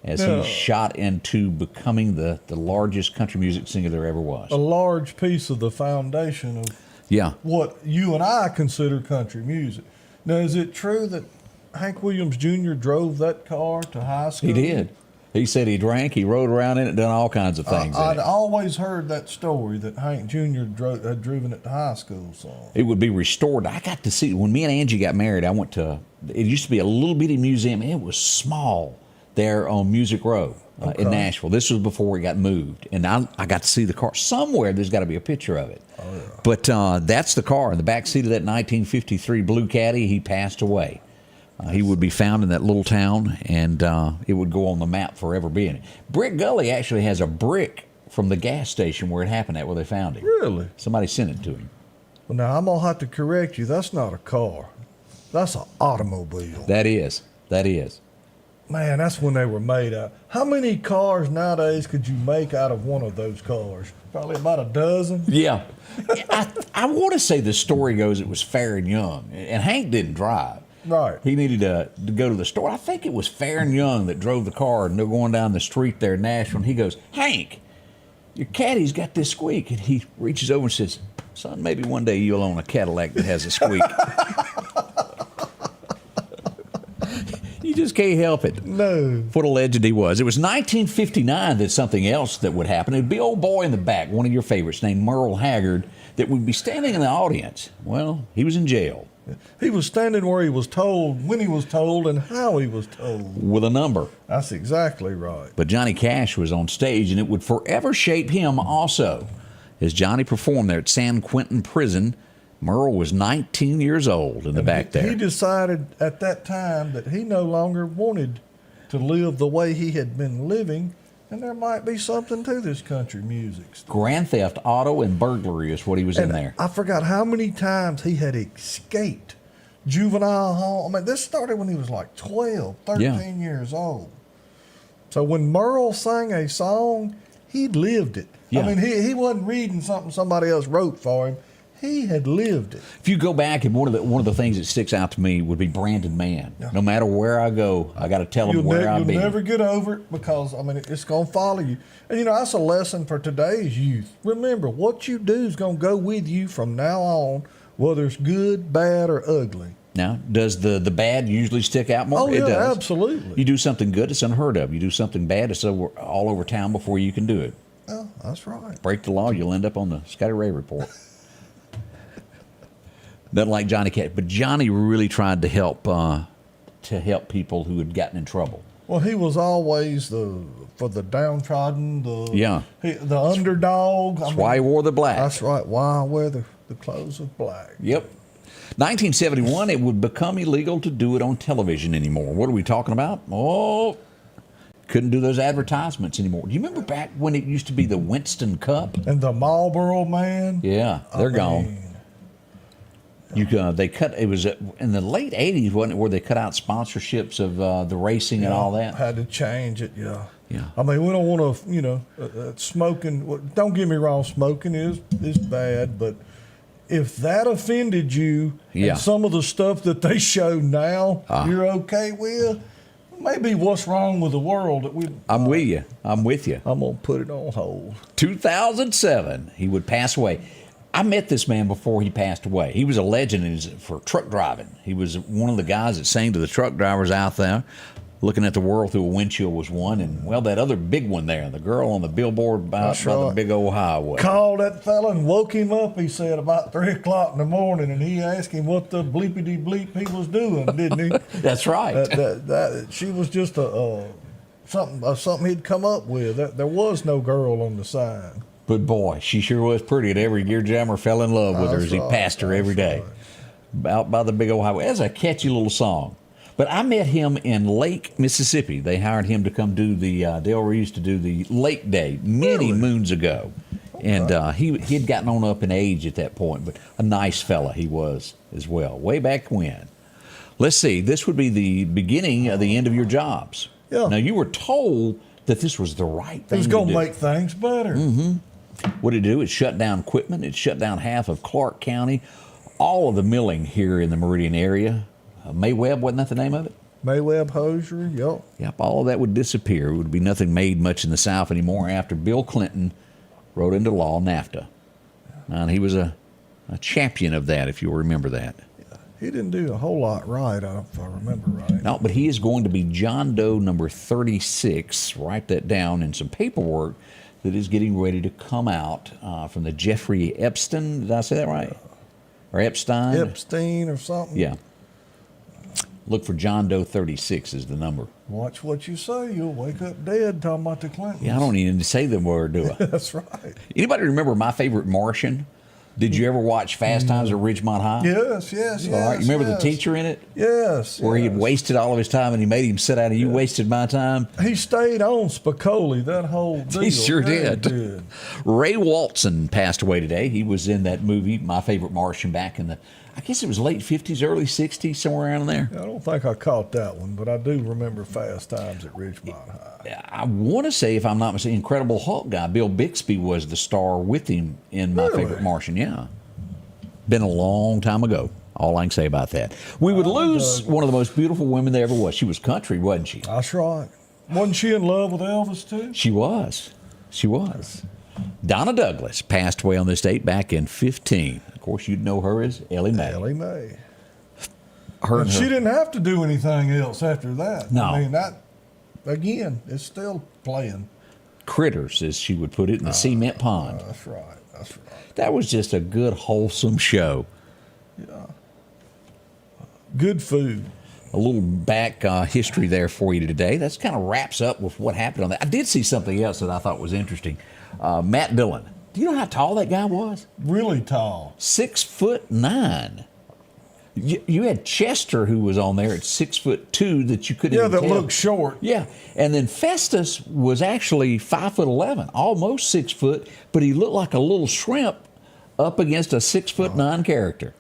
as he shot into becoming the largest country music singer there ever was. A large piece of the foundation of what you and I consider country music. Now, is it true that Hank Williams Jr. drove that car to high school? He did. He said he drank, he rode around in it, done all kinds of things. I'd always heard that story that Hank Jr. had driven it to high school. So it would be restored. I got to see, when me and Angie got married, I went to, it used to be a little bitty museum. It was small there on Music Row in Nashville. This was before it got moved. And I got to see the car. Somewhere there's got to be a picture of it. Oh, yeah. But that's the car. In the back seat of that 1953 blue caddy, he passed away. He would be found in that little town, and it would go on the map forever being. Brick Gully actually has a brick from the gas station where it happened at, where they found him. Really? Somebody sent it to him. Well, now I'm gonna have to correct you. That's not a car. That's an automobile. That is. Man, that's when they were made out. How many cars nowadays could you make out of one of those cars? Probably about a dozen. Yeah. I want to say the story goes it was Fair and Young, and Hank didn't drive. Right. He needed to go to the store. I think it was Fair and Young that drove the car, and they're going down the street there in Nashville, and he goes, "Hank, your caddy's got this squeak." And he reaches over and says, "Son, maybe one day you'll own a Cadillac that has a squeak." You just can't help it. No. What a legend he was. It was 1959 that something else that would happen. It'd be old boy in the back, one of your favorites, named Merle Haggard, that would be standing in the audience. Well, he was in jail. He was standing where he was told, when he was told, and how he was told. With a number. That's exactly right. But Johnny Cash was on stage, and it would forever shape him also. As Johnny performed there at San Quentin Prison, Merle was 19 years old in the back there. He decided at that time that he no longer wanted to live the way he had been living, and there might be something to this country music. Grand theft, auto, and burglary is what he was in there. I forgot how many times he had escaped juvenile hall. I mean, this started when he was like 12, 13 years old. So when Merle sang a song, he lived it. Yeah. I mean, he wasn't reading something somebody else wrote for him. He had lived it. If you go back, and one of the things that sticks out to me would be Branded Man. Yeah. No matter where I go, I got to tell them where I've been. You'll never get over it because, I mean, it's going to follow you. And, you know, that's a lesson for today's youth. Remember, what you do is going to go with you from now on, whether it's good, bad, or ugly. Now, does the bad usually stick out more? Oh, yeah, it does. absolutely. You do something good, it's unheard of. You do something bad, it's all over town before you can do it. Oh, that's right. Break the law, you'll end up on the Scotty Ray Report. Nothing like Johnny Cash, but Johnny really tried to help people who had gotten in trouble. Well, he was always for the downtrodden, the underdog. That's why he wore the black. That's right. Why I wear the clothes of black. Yep. 1971, it would become illegal to do it on television anymore. What are we talking about? Oh, Couldn't do those advertisements anymore. Do you remember back when it used to be the Winston Cup? And the Marlboro Man. Yeah, they're gone. They cut. It was in the late '80s, wasn't it, where they cut out sponsorships of the racing and all that? Had to change it. Yeah. Yeah. I mean, we don't want to, smoking. Don't get me wrong, smoking is bad, but if that offended you, and some of the stuff that they show now, you're okay with. Maybe what's wrong with the world that we. I'm with you. I'm with you. I'm gonna put it on hold. 2007, he would pass away. I met this man before he passed away. He was a legend for truck driving. He was one of the guys that sang to the truck drivers out there. Looking at the world through a windshield was one, and well, that other big one there, the girl on the billboard by the big old highway. Called that fella and woke him up. He said about 3:00 in the morning, and he asked him what the bleepity bleep he was doing, didn't he? That's right. She was just something he'd come up with. There was no girl on the sign. But boy, she sure was pretty, and every gear jammer fell in love with her as he passed her every day. Out by the big old highway. That's a catchy little song. But I met him in Lake, Mississippi. They hired him to come do Dale used to do the Lake Day many moons ago. And he'd gotten on up in age at that point, but a nice fella he was as well, way back when. Let's see, this would be the beginning of the end of your jobs. Yeah. Now, you were told that this was the right thing to do. It was going to make things better. Mm-hmm. What did it do? It shut down equipment. It shut down half of Clark County, all of the milling here in the Meridian area. Mayweb, wasn't that the name of it? Mayweb hosiery, yep. Yep, all of that would disappear. It would be nothing made much in the South anymore after Bill Clinton wrote into law NAFTA. And he was a champion of that, if you'll remember that. Yeah, he didn't do a whole lot right, if I remember right. No, but he is going to be John Doe number 36. Write that down in some paperwork that is getting ready to come out from the Jeffrey Epstein. Did I say that right? Or Epstein? Epstein or something. Yeah. Look for John Doe 36 is the number. Watch what you say. You'll wake up dead talking about the Clintons. Yeah, I don't even say the word, do I? That's right. Anybody remember My Favorite Martian? Did you ever watch Fast Times at Ridgemont High? Yes. All right. You remember the teacher in it? Yes. Where he had wasted all of his time and he made him sit out and you wasted my time? He stayed on Spicoli that whole deal. He sure did. Ray Walton passed away today. He was in that movie, My Favorite Martian, back in the, I guess it was late 50s, early 60s, somewhere around there. I don't think I caught that one, but I do remember Fast Times at Ridgemont High. I want to say, if I'm not mistaken, Incredible Hulk guy, Bill Bixby, was the star with him in My Favorite Martian. Yeah. Been a long time ago. All I can say about that. We would lose one of the most beautiful women there ever was. She was country, wasn't she? That's right. Wasn't she in love with Elvis, too? She was. She was. Donna Douglas passed away on this date back in 2015. Of course, you'd know her as Ellie Mae. Ellie Mae. She didn't have to do anything else after that. No. I mean, that, again, it's still playing. Critters, as she would put it, in the cement pond. That's right. That was just a good, wholesome show. Yeah. Good food. A little back history there for you today. That's kind of wraps up with what happened on that. I did see something else that I thought was interesting. Matt Dillon. Do you know how tall that guy was? Really tall. 6'9". You had Chester, who was on there at 6'2", that you couldn't even tell. Yeah, that looked short. Yeah, and then Festus was actually 5'11", almost 6 foot, but he looked like a little shrimp up against a 6'9" character.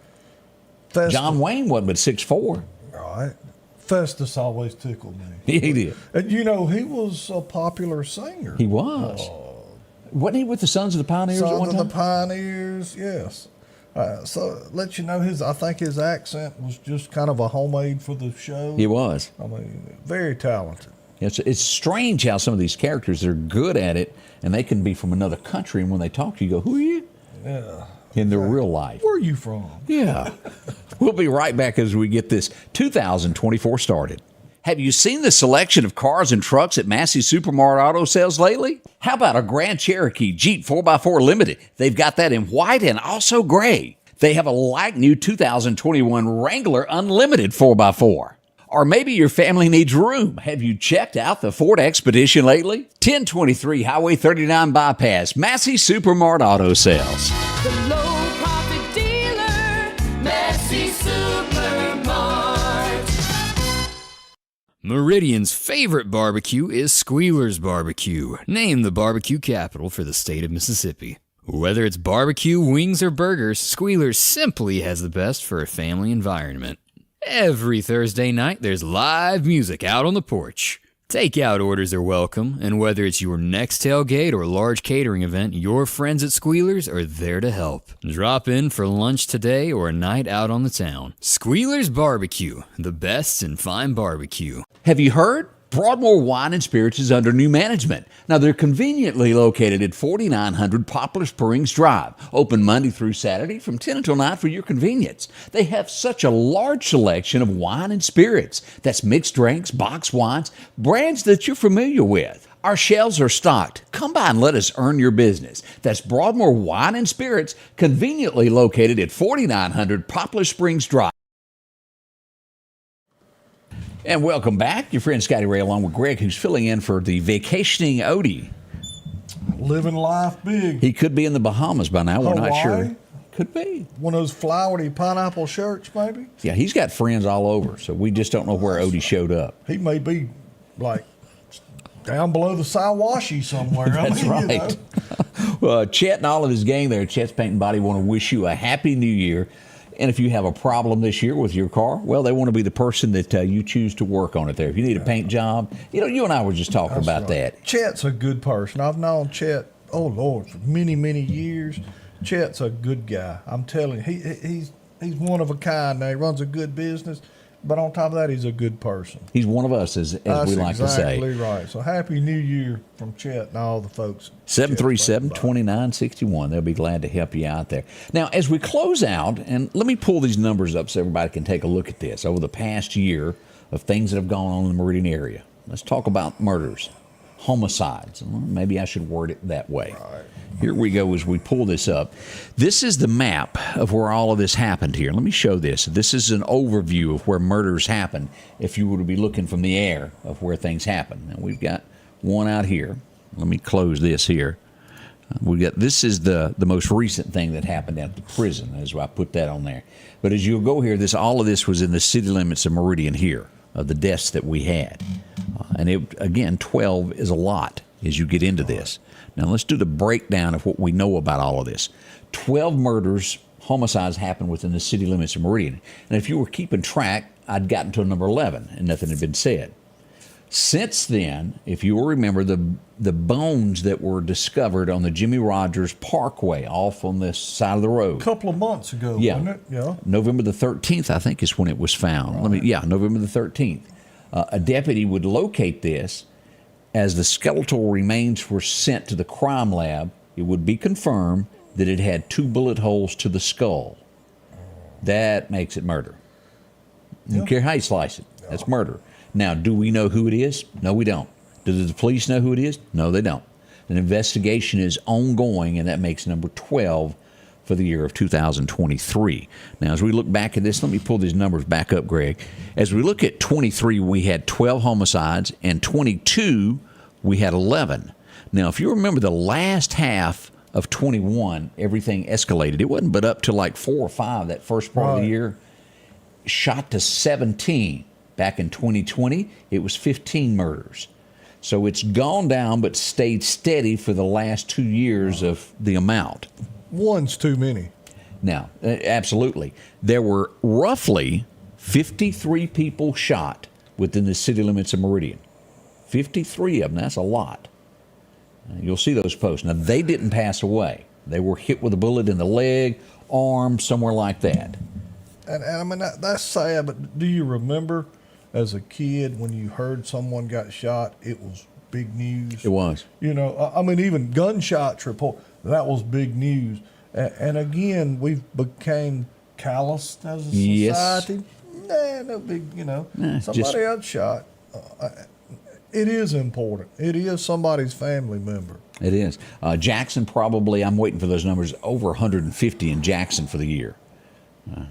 Festus. John Wayne wasn't but 6'4". Right. Festus always tickled me. He did. And he was a popular singer. He was. Wasn't he with the Sons of the Pioneers at one time? Sons of the Pioneers, yes. So let you know, I think his accent was just kind of a homemade for the show. He was. I mean, very talented. It's strange how some of these characters are good at it, and they can be from another country, and when they talk to you, you go, "Who are you?" Yeah. In their real life. Where are you from? Yeah. We'll be right back as we get this 2024 started. Have you seen the selection of cars and trucks at Massey Supermart Auto Sales lately? How about a Grand Cherokee Jeep 4x4 Limited? They've got that in white and also gray. They have a like-new 2021 Wrangler Unlimited 4x4. Or maybe your family needs room. Have you checked out the Ford Expedition lately? 1023 Highway 39 Bypass, Massey Supermart Auto Sales. The low profit dealer, Massey Supermart. Meridian's favorite barbecue is Squealer's Barbecue, named the barbecue capital for the state of Mississippi. Whether it's barbecue, wings, or burgers, Squealer's simply has the best for a family environment. Every Thursday night, there's live music out on the porch. Takeout orders are welcome, and whether it's your next tailgate or large catering event, your friends at Squealer's are there to help. Drop in for lunch today or a night out on the town. Squealer's Barbecue, the best in fine barbecue. Have you heard? Broadmoor Wine and Spirits is under new management. Now, they're conveniently located at 4900 Poplar Springs Drive, open Monday through Saturday from 10 until 9 for your convenience. They have such a large selection of wine and spirits. That's mixed drinks, boxed wines, brands that you're familiar with. Our shelves are stocked. Come by and let us earn your business. That's Broadmoor Wine and Spirits, conveniently located at 4900 Poplar Springs Drive. And welcome back. Your friend Scotty Ray along with Greg, who's filling in for the vacationing Odie. Living life big. He could be in the Bahamas by now. We're not sure. Hawaii? Could be. One of those flowery pineapple shirts, maybe? Yeah, he's got friends all over, so we just don't know where Odie showed up. He may be, like, down below the Siwashi somewhere. That's right. Well, Chet and all of his gang there, Chet's Paint and Body, want to wish you a happy new year. And if you have a problem this year with your car, well, they want to be the person that you choose to work on it there. If you need a paint job, you and I were just talking about that. Chet's a good person. I've known Chet, oh, Lord, for many, many years. Chet's a good guy. I'm telling you, he's one of a kind. Now, he runs a good business, but on top of that, he's a good person. He's one of us, as we like to say. That's exactly right. So happy New Year from Chet and all the folks. 737-2961. They'll be glad to help you out there. Now, as we close out, and let me pull these numbers up so everybody can take a look at this over the past year of things that have gone on in the Meridian area. Let's talk about murders, homicides. Well, maybe I should word it that way. Right. Here we go as we pull this up. This is the map of where all of this happened here. Let me show this. This is an overview of where murders happen if you were to be looking from the air of where things happen. Now, we've got one out here. Let me close this here. This is the most recent thing that happened at the prison, as I put that on there. But as you'll go here, all of this was in the city limits of Meridian here, of the deaths that we had. Again, 12 is a lot as you get into this. Now, let's do the breakdown of what we know about all of this. 12 murders, homicides happened within the city limits of Meridian. And if you were keeping track, I'd gotten to number 11, and nothing had been said. Since then, if you will remember, the bones that were discovered on the Jimmy Rogers Parkway off on this side of the road. A couple of months ago, wasn't it? Yeah. November the 13th, I think, is when it was found. Right. November the 13th. A deputy would locate this. As the skeletal remains were sent to the crime lab, it would be confirmed that it had 2 bullet holes to the skull. That makes it murder. I don't care how you slice it. That's murder. Now, do we know who it is? No, we don't. Do the police know who it is? No, they don't. An investigation is ongoing, and that makes number 12 for the year of 2023. Now, as we look back at this, let me pull these numbers back up, Greg. As we look at 23, we had 12 homicides, and 22, we had 11. Now, if you remember the last half of 21, everything escalated. It wasn't but up to like 4 or 5 that first part of the year. Shot to 17. Back in 2020, it was 15 murders. So it's gone down but stayed steady for the last 2 years of the amount. One's too many. Now, absolutely. There were roughly 53 people shot within the city limits of Meridian. 53 of them, that's a lot. You'll see those posts. Now, they didn't pass away. They were hit with a bullet in the leg, arm, somewhere like that. And I mean, that's sad, but do you remember as a kid when you heard someone got shot, it was big news? It was. I mean, even gunshots report, that was big news. And again, we've became calloused as a society. No big, somebody else shot. It is important. It is somebody's family member. It is. Jackson probably, I'm waiting for those numbers, over 150 in Jackson for the year.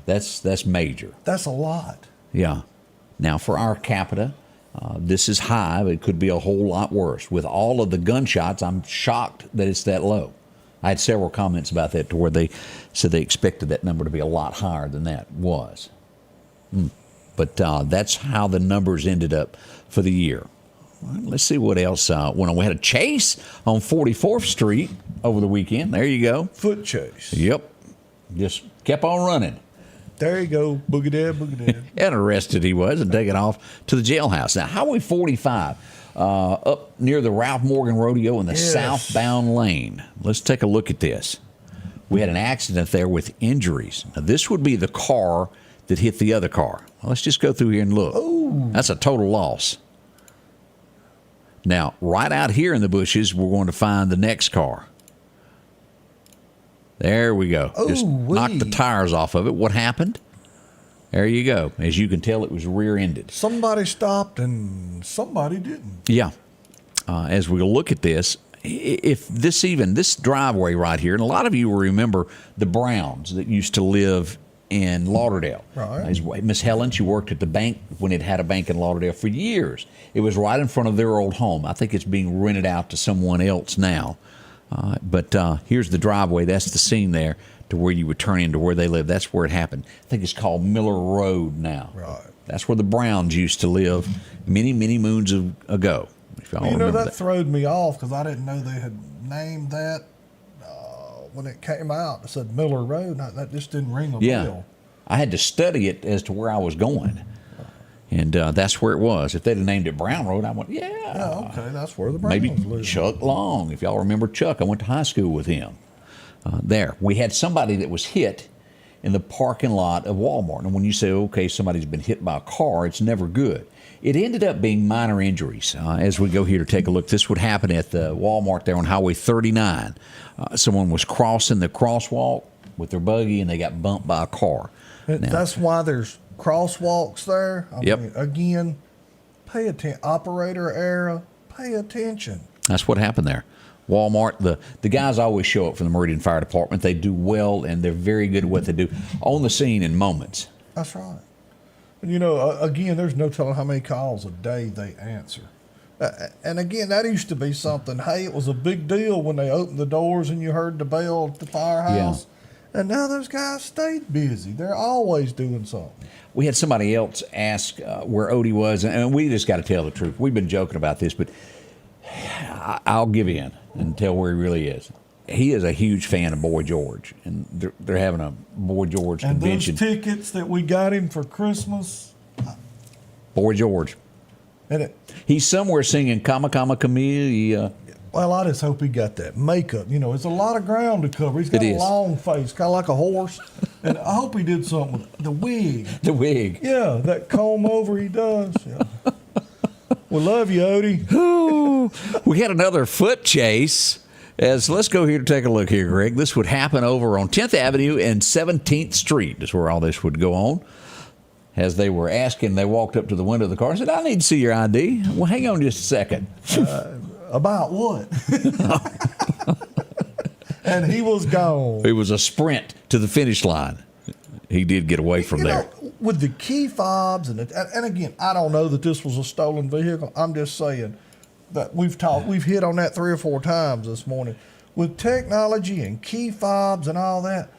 That's major. That's a lot. Yeah. Now, for our capita, this is high, but it could be a whole lot worse. With all of the gunshots, I'm shocked that it's that low. I had several comments about that to where they said they expected that number to be a lot higher than that was. But that's how the numbers ended up for the year. Let's see what else went on. We had a chase on 44th Street over the weekend. There you go. Foot chase. Yep. Just kept on running. There you go. Boogie dad, boogie dad. And arrested he was and taken off to the jailhouse. Now, Highway 45, up near the Ralph Morgan Rodeo in the southbound lane. Let's take a look at this. We had an accident there with injuries. Now, this would be the car that hit the other car. Well, let's just go through here and look. Ooh. That's a total loss. Now, right out here in the bushes, we're going to find the next car. There we go. Just knocked the tires off of it. What happened? There you go. As you can tell, it was rear-ended. Somebody stopped and somebody didn't. Yeah. As we look at this, if this driveway right here, and a lot of you will remember the Browns that used to live in Lauderdale. Right. Miss Helen, she worked at the bank when it had a bank in Lauderdale for years. It was right in front of their old home. I think it's being rented out to someone else now. But here's the driveway. That's the scene there to where you would turn into where they live. That's where it happened. I think it's called Miller Road now. Right. That's where the Browns used to live many, many moons ago. If y'all remember that throwed me off because I didn't know they had named that when it came out. It said Miller Road. That just didn't ring a bell. I had to study it as to where I was going. And that's where it was. If they'd have named it Brown Road, I went, yeah, okay, that's where the Browns maybe live. Chuck Long. If y'all remember Chuck, I went to high school with him. There. We had somebody that was hit in the parking lot of Walmart. And when you say, okay, somebody's been hit by a car, it's never good. It ended up being minor injuries. As we go here to take a look, this would happen at the Walmart there on Highway 39. Someone was crossing the crosswalk with their buggy, and they got bumped by a car. That's why there's crosswalks there. I mean, again, pay attention. Operator error, pay attention. That's what happened there. Walmart, the guys always show up from the Meridian Fire Department. They do well, and they're very good at what they do. On the scene in moments. That's right. And, again, there's no telling how many calls a day they answer. And, again, that used to be something. Hey, it was a big deal when they opened the doors and you heard the bell at the firehouse. Yeah. And now those guys stayed busy. They're always doing something. We had somebody else ask where Odie was, and we just got to tell the truth. We've been joking about this, but I'll give in and tell where he really is. He is a huge fan of Boy George, and they're having a Boy George convention. And those tickets that we got him for Christmas. Boy George. And he's somewhere singing Kama Kama Camellia. Well, I just hope he got that makeup. It's a lot of ground to cover. He's got a long face, kind of like a horse. And I hope he did something with the wig. The wig. Yeah, that comb over he does. Yeah. We love you, Odie. We had another foot chase. Let's go here to take a look here, Greg. This would happen over on 10th Avenue and 17th Street is where all this would go on. As they were asking, they walked up to the window of the car and said, I need to see your ID. Well, hang on just a second. About what? And he was gone. It was a sprint to the finish line. He did get away from there. With the key fobs, and again, I don't know that this was a stolen vehicle. I'm just saying that we've hit on that 3 or 4 times this morning. With technology and key fobs and all that,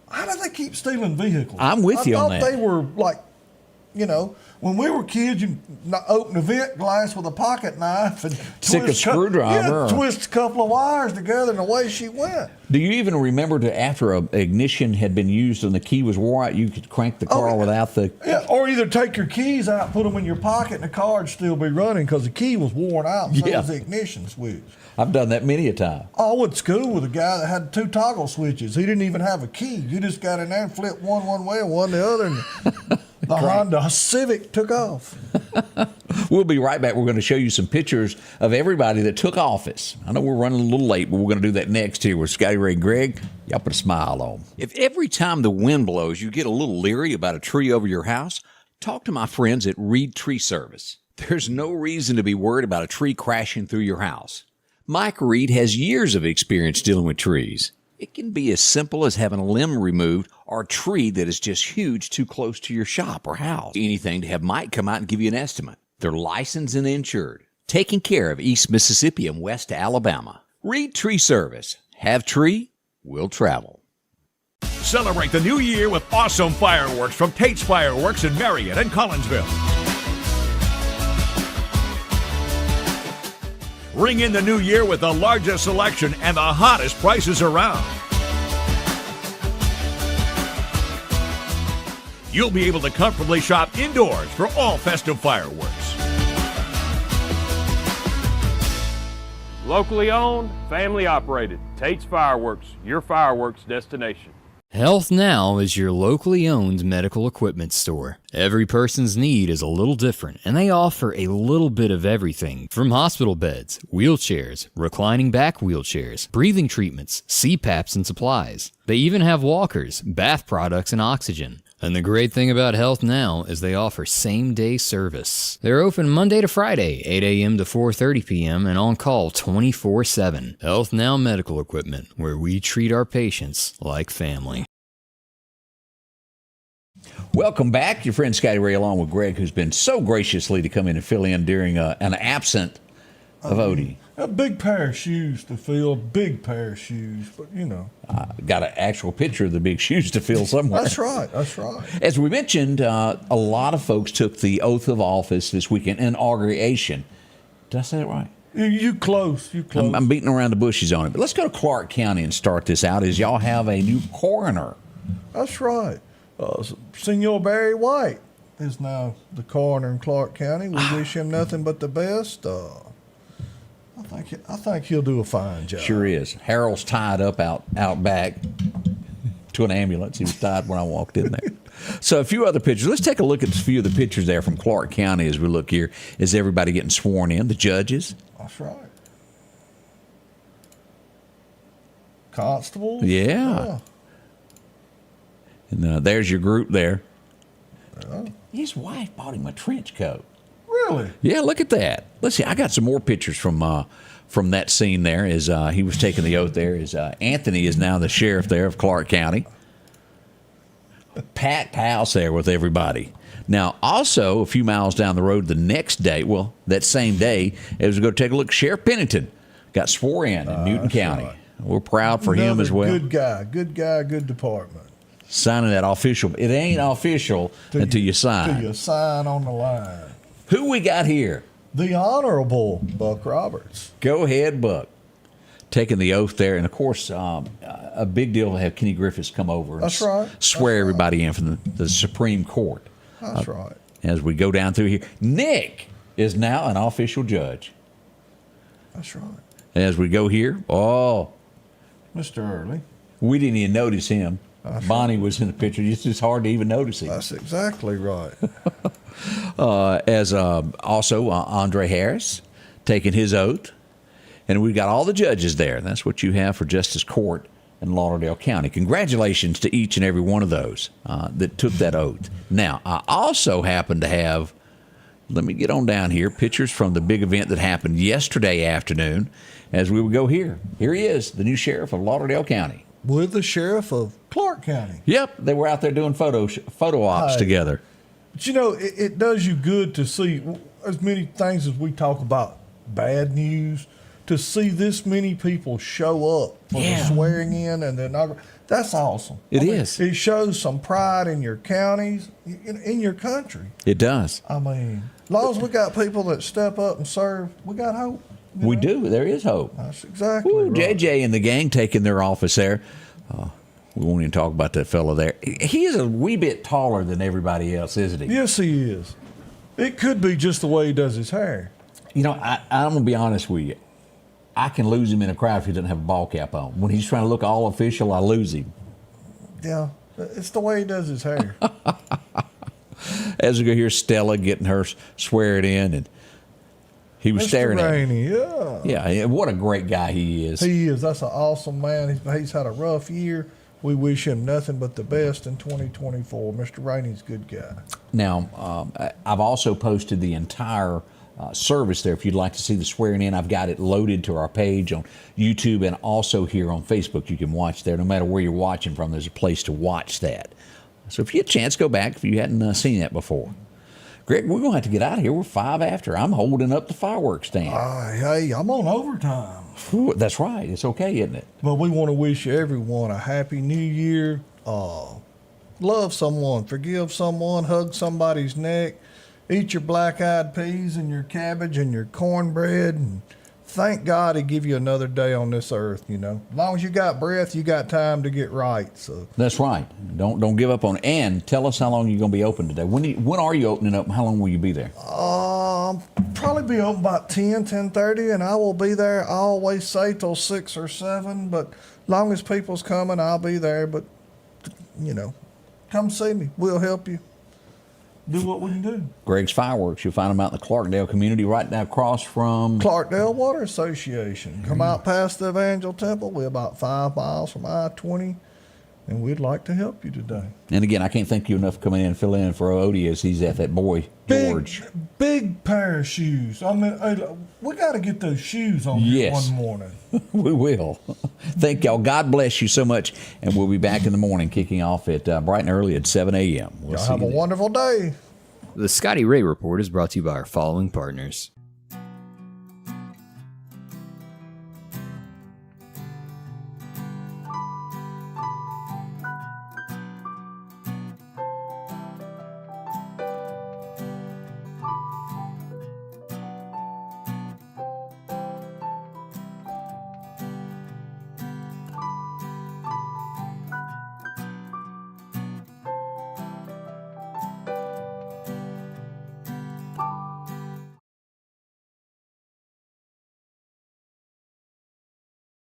how do they keep stealing vehicles? I'm with you on that. I thought they were like, when we were kids, you open a vent glass with a pocket knife and stick a screwdriver. Twist a couple of wires together, and away she went. Do you even remember after an ignition had been used and the key was wore out, you could crank the car without the... Yeah, or either take your keys out, put them in your pocket, and the car would still be running because the key was worn out, and so was the ignition switch. I've done that many a time. I went to school with a guy that had 2 toggle switches. He didn't even have a key. You just got in there and flipped one way and one the other, and the Honda Civic took off. We'll be right back. We're going to show you some pictures of everybody that took office. I know we're running a little late, but we're going to do that next here with Scotty Ray and Greg. Y'all put a smile on. If every time the wind blows you get a little leery about a tree over your house, talk to my friends at Reed Tree Service. There's no reason to be worried about a tree crashing through your house. Mike Reed has years of experience dealing with trees. It can be as simple as having a limb removed or a tree that is just huge too close to your shop or house. Anything to have Mike come out and give you an estimate. They're licensed and insured, taking care of East Mississippi and West Alabama. Reed Tree Service. Have tree, will travel. Celebrate the new year with awesome fireworks from Tate's Fireworks in Meridian and Collinsville. Ring in the new year with the largest selection and the hottest prices around. You'll be able to comfortably shop indoors for all festive fireworks. Locally owned, family operated. Tate's Fireworks, your fireworks destination. Health Now is your locally owned medical equipment store. Every person's need is a little different, and they offer a little bit of everything from hospital beds, wheelchairs, reclining back wheelchairs, breathing treatments, CPAPs and supplies. They even have walkers, bath products, and oxygen. And the great thing about Health Now is they offer same-day service. They're open Monday to Friday, 8 a.m. to 4:30 p.m. and on call 24/7. Health Now Medical Equipment, where we treat our patients like family. Welcome back. Your friend Scotty Ray along with Greg, who's been so graciously to come in and fill in during an absent of Odie. A big pair of shoes to fill, big pair of shoes, but you know. Got an actual picture of the big shoes to fill somewhere. That's right, that's right. As we mentioned, a lot of folks took the oath of office this weekend, inauguration. Did I say it right? You close, you close. I'm beating around the bushes on it. But let's go to Clark County and start this out as y'all have a new coroner. That's right. Senor Barry White is now the coroner in Clark County. We wish him nothing but the best. I think he'll do a fine job. Sure is. Harold's tied up out back to an ambulance. He was tied when I walked in there. So a few other pictures. Let's take a look at a few of the pictures there from Clark County as we look here. Is everybody getting sworn in? The judges? That's right. Constables? Yeah. And there's your group there. Yeah. His wife bought him a trench coat. Really? Yeah, look at that. Let's see. I got some more pictures from that scene there as he was taking the oath there. As Anthony is now the sheriff there of Clark County. Packed house there with everybody. Now, also, a few miles down the road the next day, well, that same day, as we go take a look, Sheriff Pennington got sworn in Newton County. Right. We're proud for him as well. Good guy, good department. Signing that official. It ain't official until you sign. Until you sign on the line. Who we got here? The Honorable Buck Roberts. Go ahead, Buck. Taking the oath there. And, of course, a big deal to have Kenny Griffiths come over and swear everybody in from the Supreme Court. That's right. As we go down through here, Nick is now an official judge. That's right. As we go here, Mr. Early. We didn't even notice him. That's Bonnie right. was in the picture. It's just hard to even notice him. That's exactly right. As also Andre Harris taking his oath. And we've got all the judges there. That's what you have for Justice Court in Lauderdale County. Congratulations to each and every one of those that took that oath. Now, I also happen to have, let me get on down here, pictures from the big event that happened yesterday afternoon as we would go here. Here he is, the new sheriff of Lauderdale County. With the sheriff of Clark County. Yep, they were out there doing photo ops together. But, you know, it does you good to see as many things as we talk about bad news, to see this many people show up for the swearing in and the inauguration. That's awesome. It is. It shows some pride in your counties, in your country. It does. I mean, as long as we got people that step up and serve, we got hope. We do. There is hope. That's exactly Ooh, right. JJ and the gang taking their office there. We won't even talk about that fellow there. He is a wee bit taller than everybody else, isn't he? Yes, he is. It could be just the way he does his hair. You know, I'm going to be honest with you. I can lose him in a crowd if he doesn't have a ball cap on. When he's trying to look all official, I lose him. Yeah, it's the way he does his hair. As we go here, Stella getting her swearing in, and he was staring at Rainey, me. Yeah, what a great guy he is. He is. That's an awesome man. He's had a rough year. We wish him nothing but the best in 2024. Mr. Rainey's a good guy. Now, I've also posted the entire service there. If you'd like to see the swearing in, I've got it loaded to our page on YouTube and also here on Facebook. You can watch there. No matter where you're watching from, there's a place to watch that. So if you get a chance, go back if you hadn't seen that before. Greg, we're going to have to get out of here. We're 5 after. I'm holding up the fireworks stand. Hey, I'm on overtime. Whew, that's right. It's okay, isn't it? But we want to wish everyone a happy new year. Love someone, forgive someone, hug somebody's neck, eat your black-eyed peas and your cabbage and your cornbread, and thank God He give you another day on this earth. You know, as long as you got breath, you got time to get right. So That's right. Don't give up on it. And tell us how long you're going to be open today. When are you opening up? And how long will you be there? probably be open about 10:30, and I will be there. I always say till 6 or 7, but long as people's coming, I'll be there. But you know, come see me. We'll help you do what we can do. Greg's Fireworks. You'll find them out in the Clarkdale community, right now across from Clarkdale Water Association. Come out past the Evangel Temple. We're about 5 miles from I-20, and we'd like to help you today. And again, I can't thank you enough for coming in and filling in for Odie as he's at that boy George. Big pair of shoes. I mean, hey, we got to get those shoes on here one morning. We will. Thank y'all. God bless you so much. And we'll be back in the morning, kicking off at bright and early at 7 a.m. Y'all have a wonderful day. The Scotty Ray Report is brought to you by our following partners.